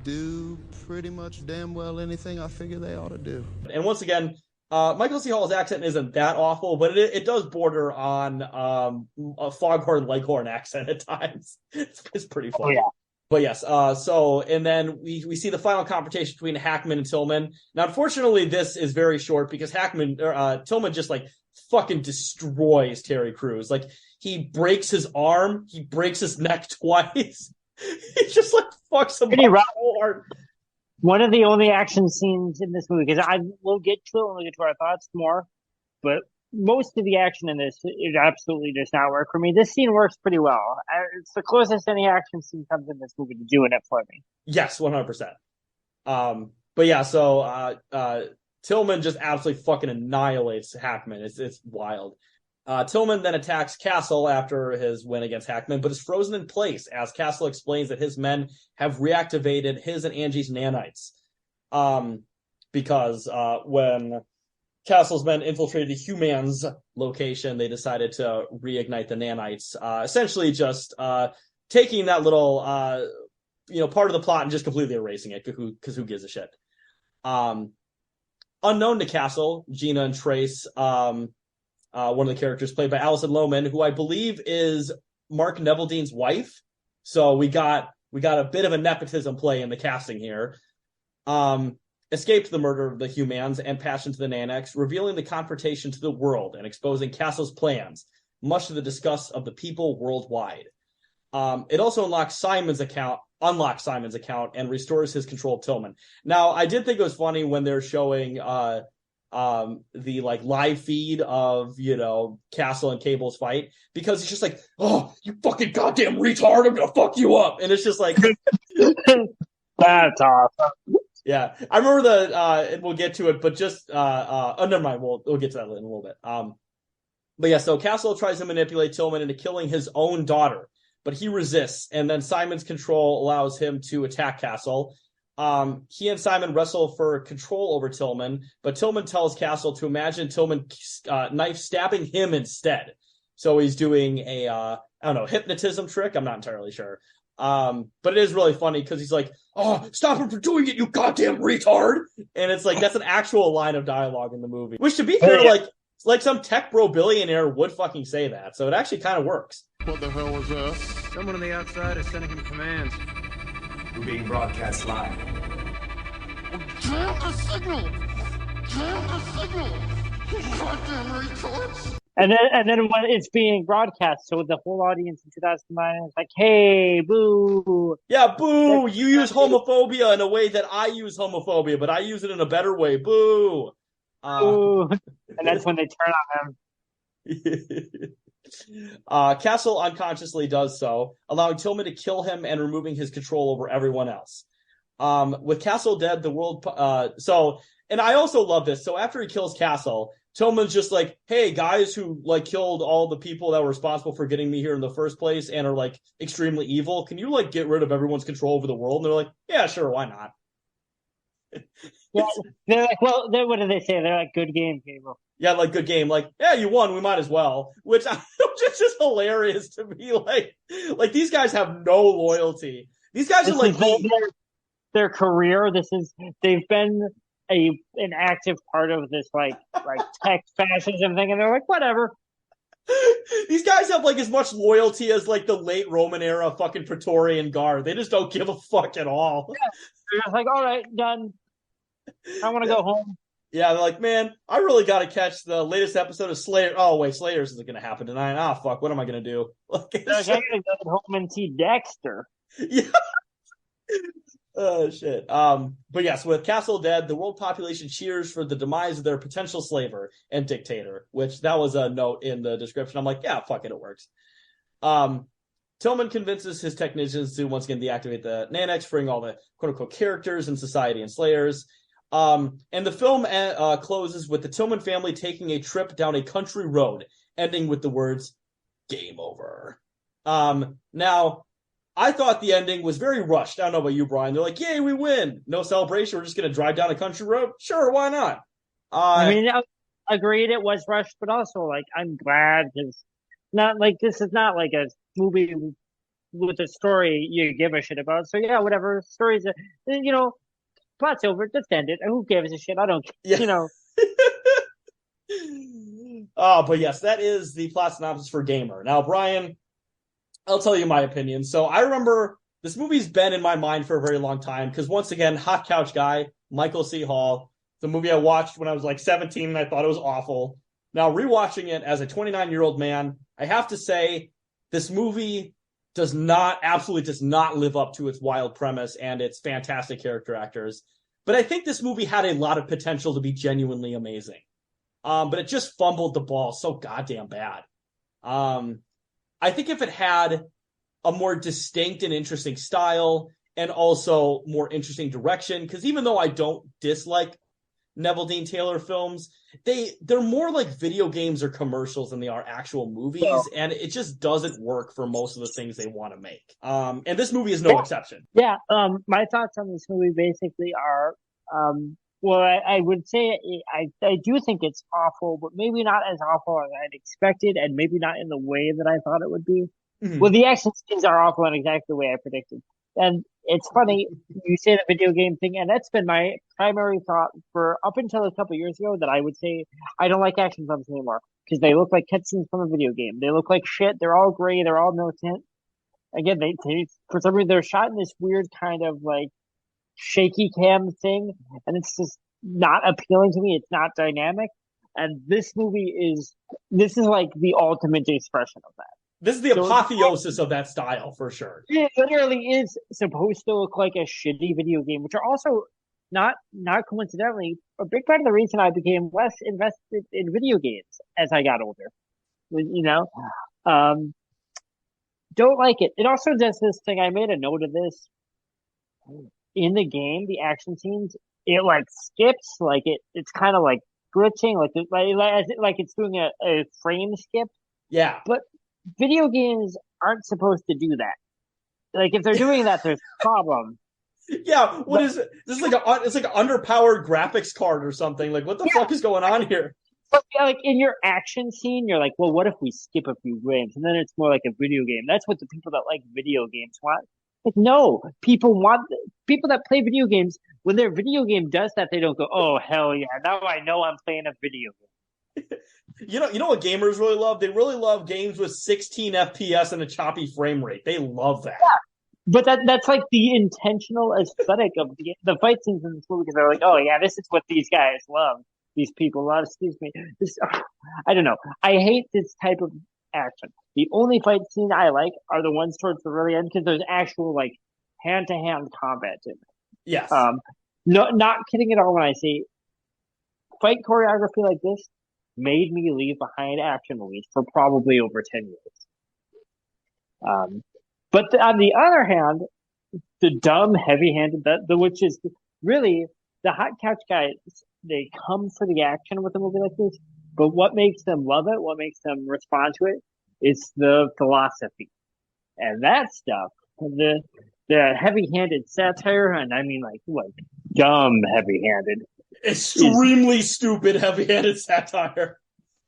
Do pretty much damn well anything I figure they ought to do. And once again, Michael C. Hall's accent isn't that awful, but it does border on a Foghorn Leghorn accent at times. It's pretty funny. Oh, yeah. But yes, and then we see the final confrontation between Hackman and Tillman. Now, unfortunately, this is very short because Tillman just like fucking destroys Terry Crews. Like, he breaks his arm, he breaks his neck twice. He just like fucks him up so hard. One of the only action scenes in this movie, because we'll get to it when we get to our thoughts more, but most of the action in this, it absolutely does not work for me. This scene works pretty well. It's the closest any action scene comes in this movie to doing it for me. Yes, 100%. But yeah, so Tillman just absolutely fucking annihilates Hackman. It's wild. Tillman then attacks Castle after his win against Hackman, but is frozen in place as Castle explains that his men have reactivated his and Angie's nanites. Because when Castle's men infiltrated the Humans location, they decided to reignite the nanites, essentially just taking that little part of the plot and just completely erasing it, because who gives a shit. Unknown to Castle, Gina and Trace, one of the characters played by Alison Lohman, who I believe is Mark Neveldine's wife. So we got a bit of a nepotism play in the casting here. Escaped the murder of the Humans and passed into the Nanites, revealing the confrontation to the world and exposing Castle's plans, much to the disgust of the people worldwide. It also unlocks Simon's account, and restores his control of Tillman. Now, I did think it was funny when they're showing the like live feed of Castle and Cable's fight, because it's just like, oh, you fucking goddamn retard, I'm gonna fuck you up, and it's just like that's awesome. Yeah, I remember and we'll get to it, but just never mind, we'll get to that in a little bit. But yeah, so Castle tries to manipulate Tillman into killing his own daughter, but he resists, and then Simon's control allows him to attack Castle. He and Simon wrestle for control over Tillman, but Tillman tells Castle to imagine Tillman knife stabbing him instead. So he's doing a hypnotism trick. I'm not entirely sure. But it is really funny because he's like, oh, stop him from doing it, you goddamn retard. And it's like, that's an actual line of dialogue in the movie, which, to be fair, like some tech bro billionaire would fucking say that. So it actually kind of works. What the hell was this? Someone on the outside is sending him commands. We're being broadcast live. Damn the signal! Damn the signal! Goddamn retards! And then when it's being broadcast, so the whole audience in 2009 is like, hey, boo. Yeah, boo! You use homophobia in a way that I use homophobia, but I use it in a better way. Boo! Boo. And that's when they turn on them. Castle unconsciously does so, allowing Tillman to kill him and removing his control over everyone else. With Castle dead, the world... and I also love this. So after he kills Castle, Tillman's just like, hey, guys who like killed all the people that were responsible for getting me here in the first place and are like extremely evil, can you like get rid of everyone's control over the world? And they're like, yeah, sure, why not? Yeah, they're like, well, what do they say? They're like, good game, Cable. Yeah, like, good game. Like, yeah, you won, we might as well. Which is just hilarious to me. Like these guys have no loyalty. These guys are like their career. They've been an active part of this like tech fascism thing, and they're like, whatever. These guys have like as much loyalty as like the late Roman era fucking Praetorian Guard. They just don't give a fuck at all. Yeah. They're just like, all right, done. I want to go home. Yeah, they're like, man, I really got to catch the latest episode of Slayer. Oh wait, Slayers isn't going to happen tonight. Ah, fuck, what am I going to do? Like, I gotta go home and see Dexter. Yeah. Oh shit. But yes, with Castle dead, the world population cheers for the demise of their potential slaver and dictator, which that was a note in the description. I'm like, yeah, fuck it, it works. Tillman convinces his technicians to once again deactivate the nanites, freeing all the quote unquote characters in society and slayers. And the film closes with the Tillman family taking a trip down a country road, ending with the words, game over. Now, I thought the ending was very rushed. I don't know about you, Brian. They're like, yay, we win. No celebration. We're just going to drive down a country road. Sure, why not? I mean, agreed it was rushed, but also like I'm glad because not like this is not like a movie with a story you give a shit about. So yeah, whatever stories, plot's over. Just end it. Who gives a shit? I don't. Yeah. But yes, that is the plot synopsis for Gamer. Now, Brian, I'll tell you my opinion. So I remember this movie's been in my mind for a very long time because once again, Hot Couch Guy, Michael C. Hall, the movie I watched when I was like 17 and I thought it was awful. Now, rewatching it as a 29-year-old man, I have to say this movie absolutely does not live up to its wild premise and its fantastic character actors. But I think this movie had a lot of potential to be genuinely amazing. But it just fumbled the ball so goddamn bad. I think if it had a more distinct and interesting style and also more interesting direction, because even though I don't dislike Neville Dean Taylor films, they're more like video games or commercials than they are actual movies, and it just doesn't work for most of the things they want to make. And this movie is no exception. Yeah. My thoughts on this movie basically are, well, I would say I do think it's awful, but maybe not as awful as I'd expected, and maybe not in the way that I thought it would be. Mm-hmm. Well, the action scenes are awful in exactly the way I predicted. And it's funny, you say the video game thing, and that's been my primary thought for up until a couple years ago, that I would say I don't like action films anymore because they look like cutscenes from a video game. They look like shit. They're all gray. They're all militant. Again, they for some reason they're shot in this weird kind of like shaky cam thing, and it's just not appealing to me. It's not dynamic. And this is like the ultimate expression of that. This is the apotheosis of that style, for sure. It literally is supposed to look like a shitty video game, which are also not coincidentally a big part of the reason I became less invested in video games as I got older. Don't like it. It also does this thing. I made a note of this in the game. The action scenes, it like skips, like it's kind of like glitching, like it's doing a frame skip. Yeah, but video games aren't supposed to do that. Like if they're doing that, there's a problem. Yeah, what is it? This is it's like an underpowered graphics card or something. Like what the fuck is going on here? But like in your action scene, you're like, well, what if we skip a few frames? And then it's more like a video game. That's what the people that like video games want. Like, no, people that play video games, when their video game does that, they don't go, oh, hell yeah, now I know I'm playing a video game. You know what gamers really love? They really love games with 16 FPS and a choppy frame rate. They love that. Yeah. But that's like the intentional aesthetic of the fight scenes in this movie, because they're like, oh yeah, this is what these guys love. These people love, excuse me. I don't know. I hate this type of action. The only fight scene I like are the ones towards the very end, because there's actual like hand-to-hand combat in it. Yes. No, not kidding at all when I say fight choreography like this made me leave behind action movies for probably over 10 years. But on the other hand, the dumb, heavy-handed, which is really the Hot Couch guys, they come for the action with a movie like this, but what makes them love it, what makes them respond to it, is the philosophy. And that stuff, the heavy-handed satire, and I mean like dumb heavy-handed. Extremely stupid heavy-handed satire.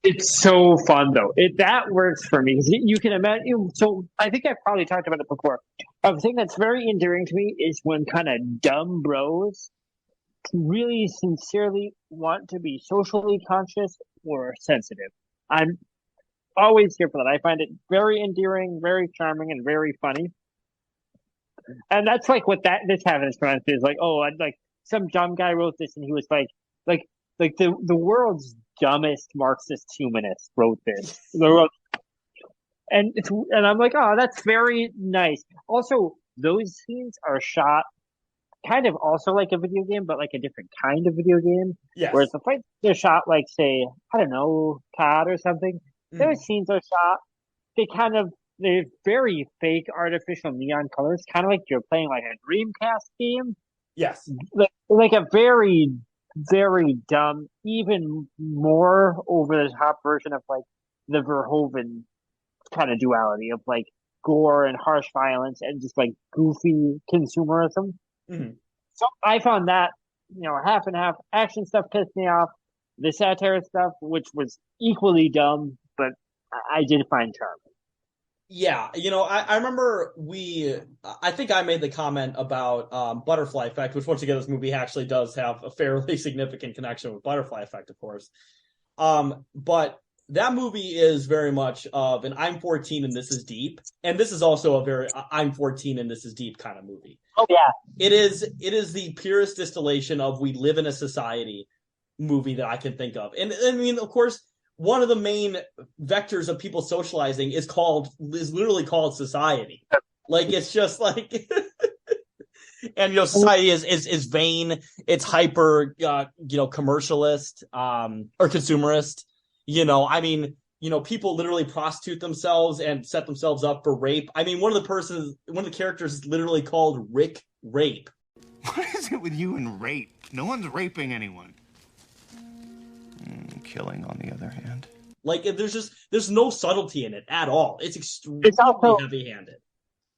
It's so fun though. That works for me. You can imagine. So I think I've probably talked about it before. A thing that's very endearing to me is when kind of dumb bros really sincerely want to be socially conscious or sensitive. I'm always here for that. I find it very endearing, very charming, and very funny. And that's like what this happens for us is like. Oh, like some dumb guy wrote this, and he was like the world's dumbest Marxist humanist wrote this. And I'm like, oh, that's very nice. Also, those scenes are shot kind of also like a video game, but like a different kind of video game. Yes. Whereas the fights they're shot like, say, I don't know, COD or something. Those scenes are shot. They're very fake, artificial neon colors, kind of like you're playing like a Dreamcast game. Yes. Like a very, very dumb, even more over the top version of like the Verhoeven kind of duality of like gore and harsh violence and just like goofy consumerism. Mm-hmm. So I found that, half and half action stuff pissed me off. the satire stuff, which was equally dumb, but I did find charming. Yeah, I remember I think I made the comment about Butterfly Effect, which once again, this movie actually does have a fairly significant connection with Butterfly Effect, of course. But that movie is very much of an I'm 14 and this is deep. And this is also a very I'm 14 and this is deep kind of movie. Oh, yeah. It is the purest distillation of we live in a society movie that I can think of. And I mean, of course, one of the main vectors of people socializing is literally called society. Like, it's just like, and society is vain. It's hyper, commercialist, or consumerist. I mean, people literally prostitute themselves and set themselves up for rape. I mean, one of the characters is literally called Rick Rape. What is it with you and rape? No one's raping anyone. Killing, on the other hand. Like, there's no subtlety in it at all. It's extremely heavy-handed.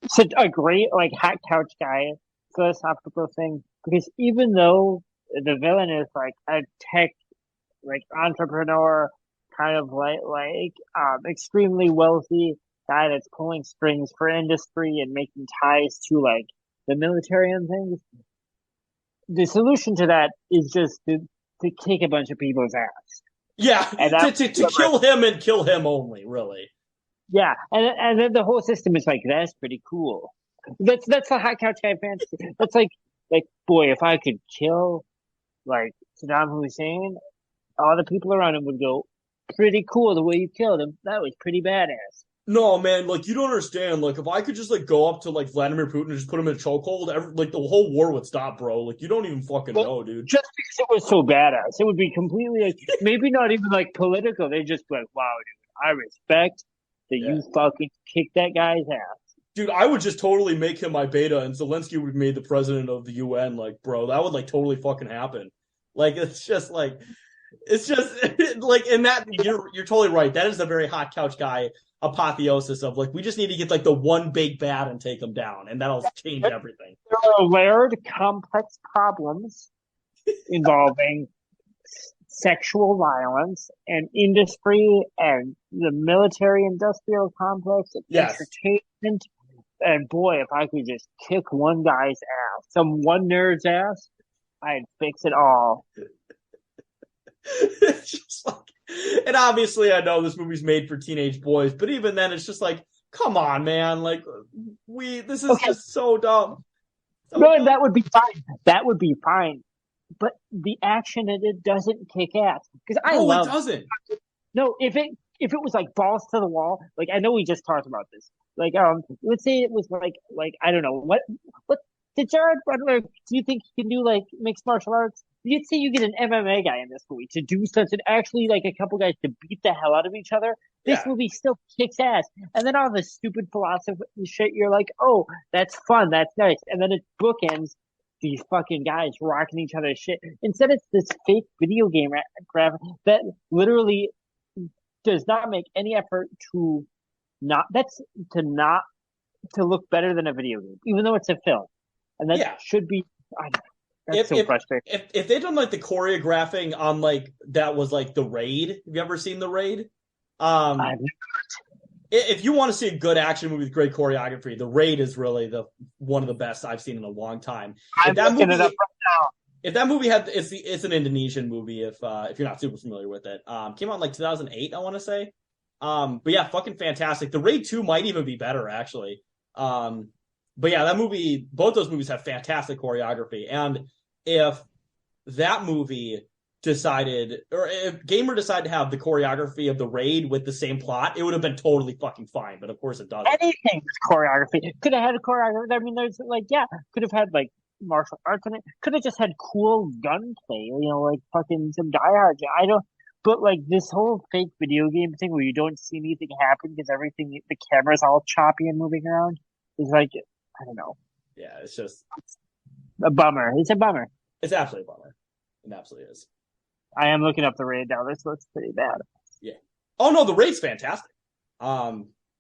It's a great, like, hot couch guy philosophical thing, because even though the villain is, like, a tech, like, entrepreneur, kind of extremely wealthy guy that's pulling strings for industry and making ties to, like, the military and things, the solution to that is just to kick a bunch of people's ass. Yeah, and to kill him and kill him only, really. Yeah, and then the whole system is like, that's pretty cool. That's the hot couch guy fantasy. That's like boy, if I could kill like Saddam Hussein, all the people around him would go, pretty cool the way you killed him. That was pretty badass. No, man, like, you don't understand. Like, if I could just, like, go up to, like, Vladimir Putin and just put him in a chokehold, like, the whole war would stop, bro. Like, you don't even fucking know, dude. Just because it was so badass. It would be completely, like, maybe not even, like, political. They'd just be like, wow, dude, I respect that you fucking kicked that guy's ass. Dude, I would just totally make him my beta, and Zelensky would be made the president of the UN. Like, bro, that would, like, totally fucking happen. Like, it's just, like, and that, you're totally right. That is a very hot couch guy apotheosis of, like, we just need to get, like, the one big bad and take him down, and that'll change everything. There are layered, complex problems involving sexual violence and industry and the military-industrial complex and entertainment. And boy, if I could just kick one guy's ass, one nerd's ass, I'd fix it all. It's just like, and obviously I know this movie's made for teenage boys, but even then it's just like, come on, man, like, this is just so dumb. No, that would be fine. That would be fine. But the action in it doesn't kick ass. Because it doesn't. No, if it was like balls to the wall, like, I know we just talked about this. Like, let's say it was like I don't know, what did Jared Butler, do you think he can do, like, mixed martial arts? You'd say you get an MMA guy in this movie to do such an actually, like, a couple guys to beat the hell out of each other. This movie still kicks ass. And then all this stupid philosophy shit, you're like, oh, that's fun, that's nice. And then it bookends these fucking guys rocking each other's shit. Instead, it's this fake video game graphic that literally does not make any effort to look better than a video game, even though it's a film. And that should be, that's so frustrating. If they'd done, like, the choreographing on, like, that was, like, The Raid. Have you ever seen The Raid? If you want to see a good action movie with great choreography, The Raid is really one of the best I've seen in a long time. I'm looking it up right now. If that movie it's an Indonesian movie, if you're not super familiar with it. Came out in, like, 2008, I want to say. But yeah, fucking fantastic. The Raid 2 might even be better, actually. But yeah, both those movies have fantastic choreography. And if that movie decided, or if Gamer decided to have the choreography of The Raid with the same plot, it would have been totally fucking fine. But of course it doesn't. Anything with choreography. Could have had a choreography. I mean, there's, like, could have had, like, martial arts in it. Could have just had cool gunplay, like fucking some Die Hard. But, like, this whole fake video game thing where you don't see anything happen because the camera's all choppy and moving around is, like, I don't know. Yeah, it's just a bummer. It's a bummer. It's absolutely a bummer. It absolutely is. I am looking up The Raid now. This looks pretty bad. Yeah. Oh no, The Raid's fantastic.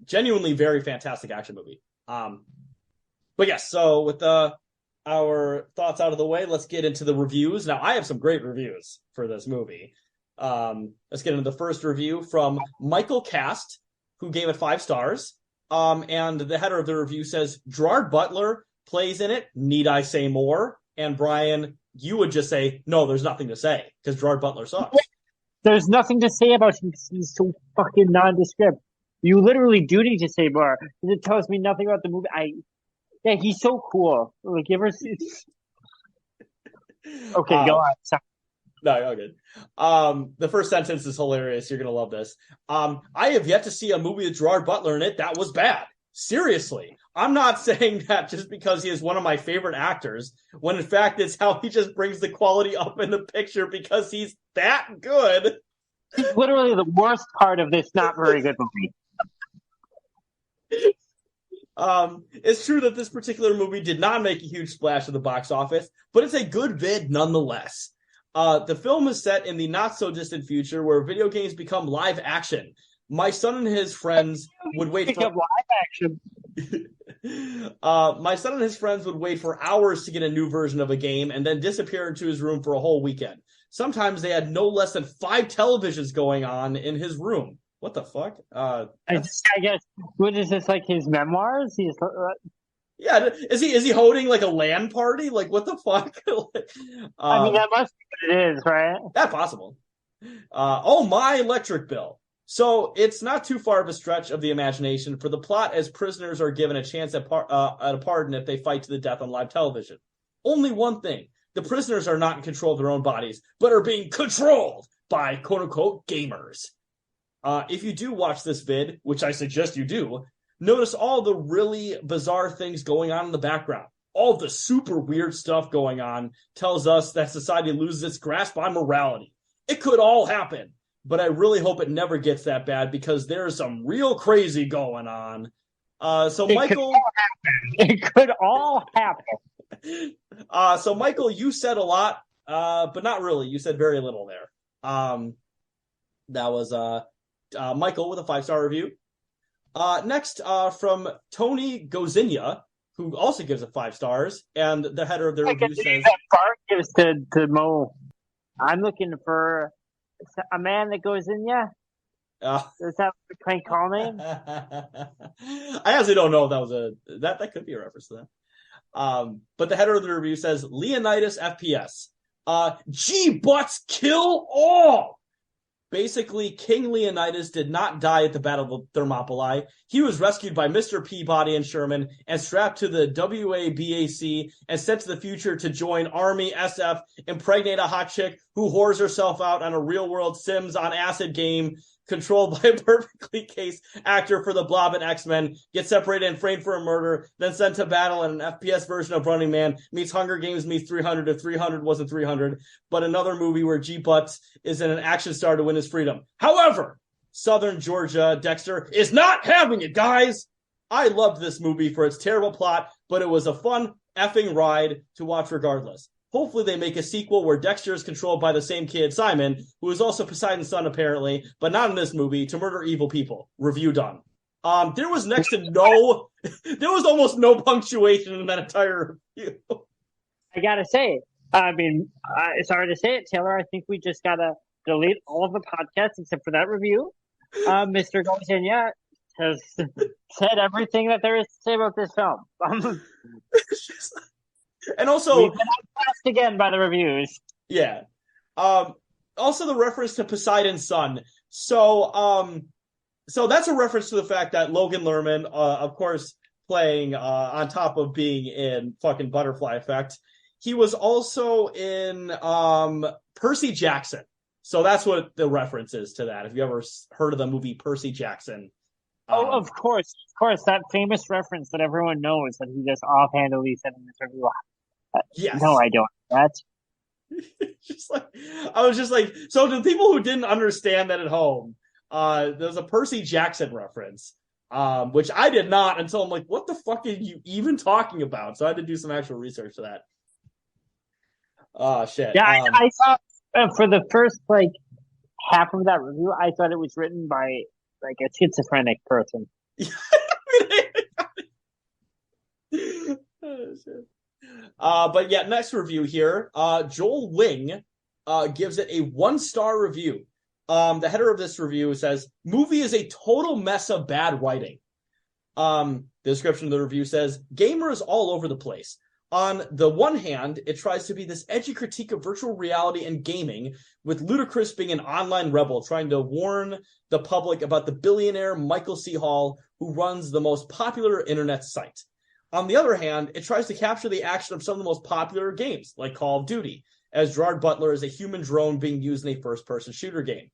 Genuinely very fantastic action movie. But yes, so with our thoughts out of the way, let's get into the reviews. Now, I have some great reviews for this movie. Let's get into the first review from Michael Cast, who gave it 5 stars. And the header of the review says, Gerard Butler plays in it. Need I say more? And Brian, you would just say, no, there's nothing to say, because Gerard Butler sucks. There's nothing to say about him because he's so fucking nondescript. You literally do need to say more, because it tells me nothing about the movie. Yeah, he's so cool. Like, you ever see... Okay, go on. Sorry. No, you're good. The first sentence is hilarious. You're going to love this. I have yet to see a movie with Gerard Butler in it that was bad. Seriously. I'm not saying that just because he is one of my favorite actors, when in fact it's how he just brings the quality up in the picture because he's that good. He's literally the worst part of this not very good movie. It's true that this particular movie did not make a huge splash at the box office, but it's a good vid nonetheless. The film is set in the not-so-distant future where video games become live action. My son and his friends would wait for... live action. My son and his friends would wait for hours to get a new version of a game and then disappear into his room for a whole weekend. Sometimes they had no less than 5 televisions going on in his room. What the fuck? I guess, what is this, like his memoirs? Yeah, is he holding like a LAN party? Like, what the fuck? I mean, that must be what it is, right? That's possible. Oh, my electric bill. So it's not too far of a stretch of the imagination for the plot, as prisoners are given a chance at a pardon if they fight to the death on live television. Only one thing. The prisoners are not in control of their own bodies, but are being controlled by quote-unquote gamers. If you do watch this vid, which I suggest you do, notice all the really bizarre things going on in the background. All the super weird stuff going on tells us that society loses its grasp on morality. It could all happen, but I really hope it never gets that bad because there's some real crazy going on. Michael... It could all happen. So, Michael, you said a lot, but not really. You said very little there. That was Michael with a 5-star review. Next, from Tony Gozinia, who also gives it 5 stars, and the header of the review says... That Bart gives to Mo. I'm looking for a man that goes in, yeah? Is that the prank call name? I actually don't know if that was that could be a reference to that. But the header of the review says, Leonidas FPS. G-butts kill all! Basically, King Leonidas did not die at the Battle of Thermopylae. He was rescued by Mr. Peabody and Sherman and strapped to the WABAC and sent to the future to join Army SF, impregnate a hot chick who whores herself out on a real-world Sims on acid game controlled by a perfectly cased actor for the Blob and X-Men, get separated and framed for a murder, then sent to battle in an FPS version of Running Man, meets Hunger Games, meets 300 if 300 wasn't 300, but another movie where G-Butts is in an action star to win his freedom. However, Southern Georgia Dexter is not having it, guys! I loved this movie for its terrible plot, but it was a fun effing ride to watch regardless. Hopefully they make a sequel where Dexter is controlled by the same kid, Simon, who is also Poseidon's son apparently, but not in this movie, to murder evil people. Review done. There was there was almost no punctuation in that entire review. I gotta say, I mean, sorry to say it, Taylor, I think we just gotta delete all of the podcasts except for that review. Mr. Galtinia has said everything that there is to say about this film. And also, we've been outclassed again by the reviews. Yeah. Also, the reference to Poseidon's son. So that's a reference to the fact that Logan Lerman, of course, playing on top of being in fucking Butterfly Effect, he was also in Percy Jackson. So that's what the reference is to that. If you ever heard of the movie Percy Jackson. Of course, that famous reference that everyone knows that he just offhandedly said in this review. Yes. No, I don't. That's I was just like, so to people who didn't understand that at home, there's a Percy Jackson reference, which I did not until I'm like, what the fuck are you even talking about? So I had to do some actual research for that. Oh, shit. Yeah, I thought for the first, half of that review, I thought it was written by, a schizophrenic person. Oh, shit. But yeah, next review here. Joel Wing gives it a 1-star review. The header of this review says, movie is a total mess of bad writing. The description of the review says, Gamer is all over the place. On the one hand, it tries to be this edgy critique of virtual reality and gaming, with Ludacris being an online rebel trying to warn the public about the billionaire Michael C. Hall, who runs the most popular internet site. On the other hand, it tries to capture the action of some of the most popular games, like Call of Duty, as Gerard Butler is a human drone being used in a first-person shooter game.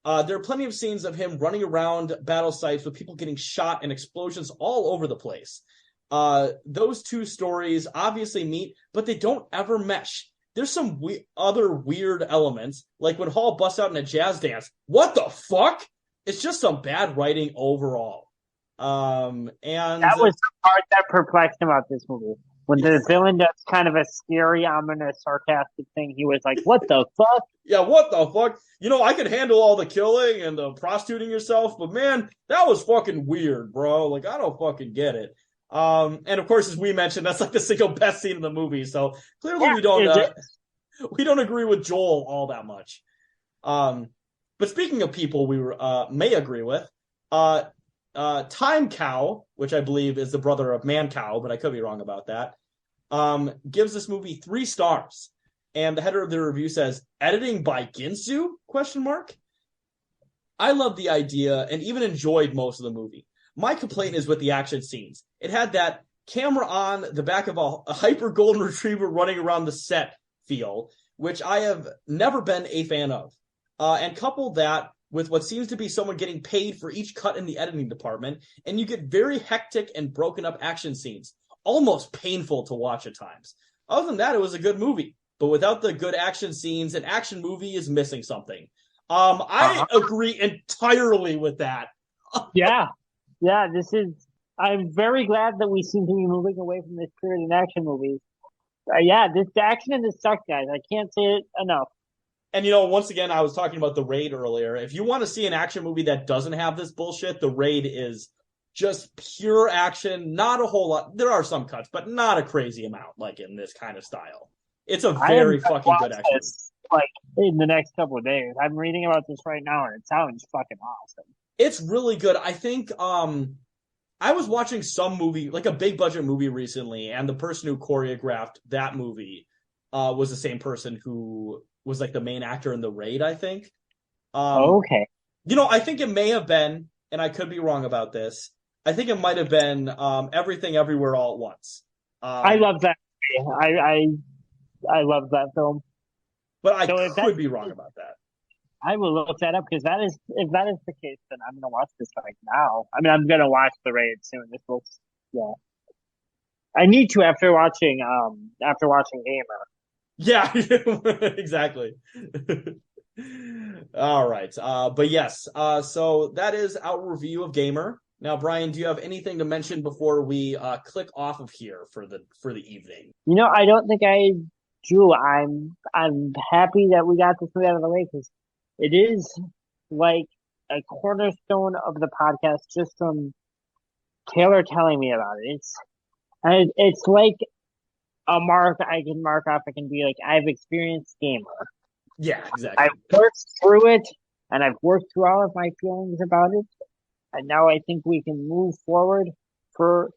There are plenty of scenes of him running around battle sites with people getting shot and explosions all over the place. Those two stories obviously meet, but they don't ever mesh. There's some other weird elements, like when Hall busts out in a jazz dance. What the fuck? It's just some bad writing overall. And that was the part that perplexed him about this movie. When the villain does kind of a scary, ominous, sarcastic thing, he was like, what the fuck? Yeah, what the fuck? You know, I could handle all the killing and the prostituting yourself, but man, that was fucking weird, bro. Like, I don't fucking get it. And of course, as we mentioned, that's like the single best scene in the movie. So clearly we don't agree with Joel all that much. But speaking of people we may agree with, Time Cow, which I believe is the brother of Man Cow, but I could be wrong about that, gives this movie 3 stars. And the header of the review says, editing by Ginsu? ? I love the idea and even enjoyed most of the movie. My complaint is with the action scenes. It had that camera on the back of a hyper golden retriever running around the set feel, which I have never been a fan of. And couple that with what seems to be someone getting paid for each cut in the editing department, and you get very hectic and broken up action scenes, almost painful to watch at times. Other than that, it was a good movie, but without the good action scenes, an action movie is missing something. I agree entirely with that. Yeah, I'm very glad that we seem to be moving away from this period in action movies. The action in this sucks, guys. I can't say it enough. And, you know, once again, I was talking about The Raid earlier. If you want to see an action movie that doesn't have this bullshit, The Raid is just pure action. Not a whole lot. There are some cuts, but not a crazy amount, like in this kind of style. It's a very fucking good action movie. Like, in the next couple of days. I'm reading about this right now, and it sounds fucking awesome. It's really good. I think I was watching some movie, like a big budget movie recently, and the person who choreographed that movie was the same person who was like the main actor in The Raid, I think. Okay. You know, I think it may have been, and I could be wrong about this, I think it might have been Everything Everywhere All at Once. I love that. I love that film. But I could be wrong about that. I will look that up, because if that is the case, then I'm gonna watch this like now. I mean, I'm gonna watch The Raid soon. This looks, yeah. I need to after watching Gamer. Yeah, exactly. All right. But yes, so that is our review of Gamer. Now, Brian, do you have anything to mention before we click off of here for the evening? You know, I don't think I do. I'm happy that we got this movie out of the way, because it is like a cornerstone of the podcast just from Taylor telling me about it. It's like a mark I can mark off. I can be like, I've experienced Gamer. Yeah, exactly. I've worked through it, and I've worked through all of my feelings about it. And now I think we can move forward for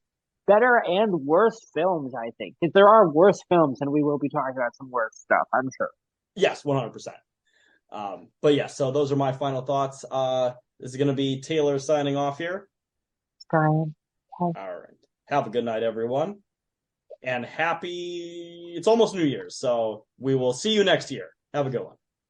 better and worse films, I think. Because there are worse films, and we will be talking about some worse stuff, I'm sure. Yes, 100%. But yeah, so those are my final thoughts. This is going to be Taylor signing off here. Brian. All right. Have a good night, everyone. And it's almost New Year's, so we will see you next year. Have a good one.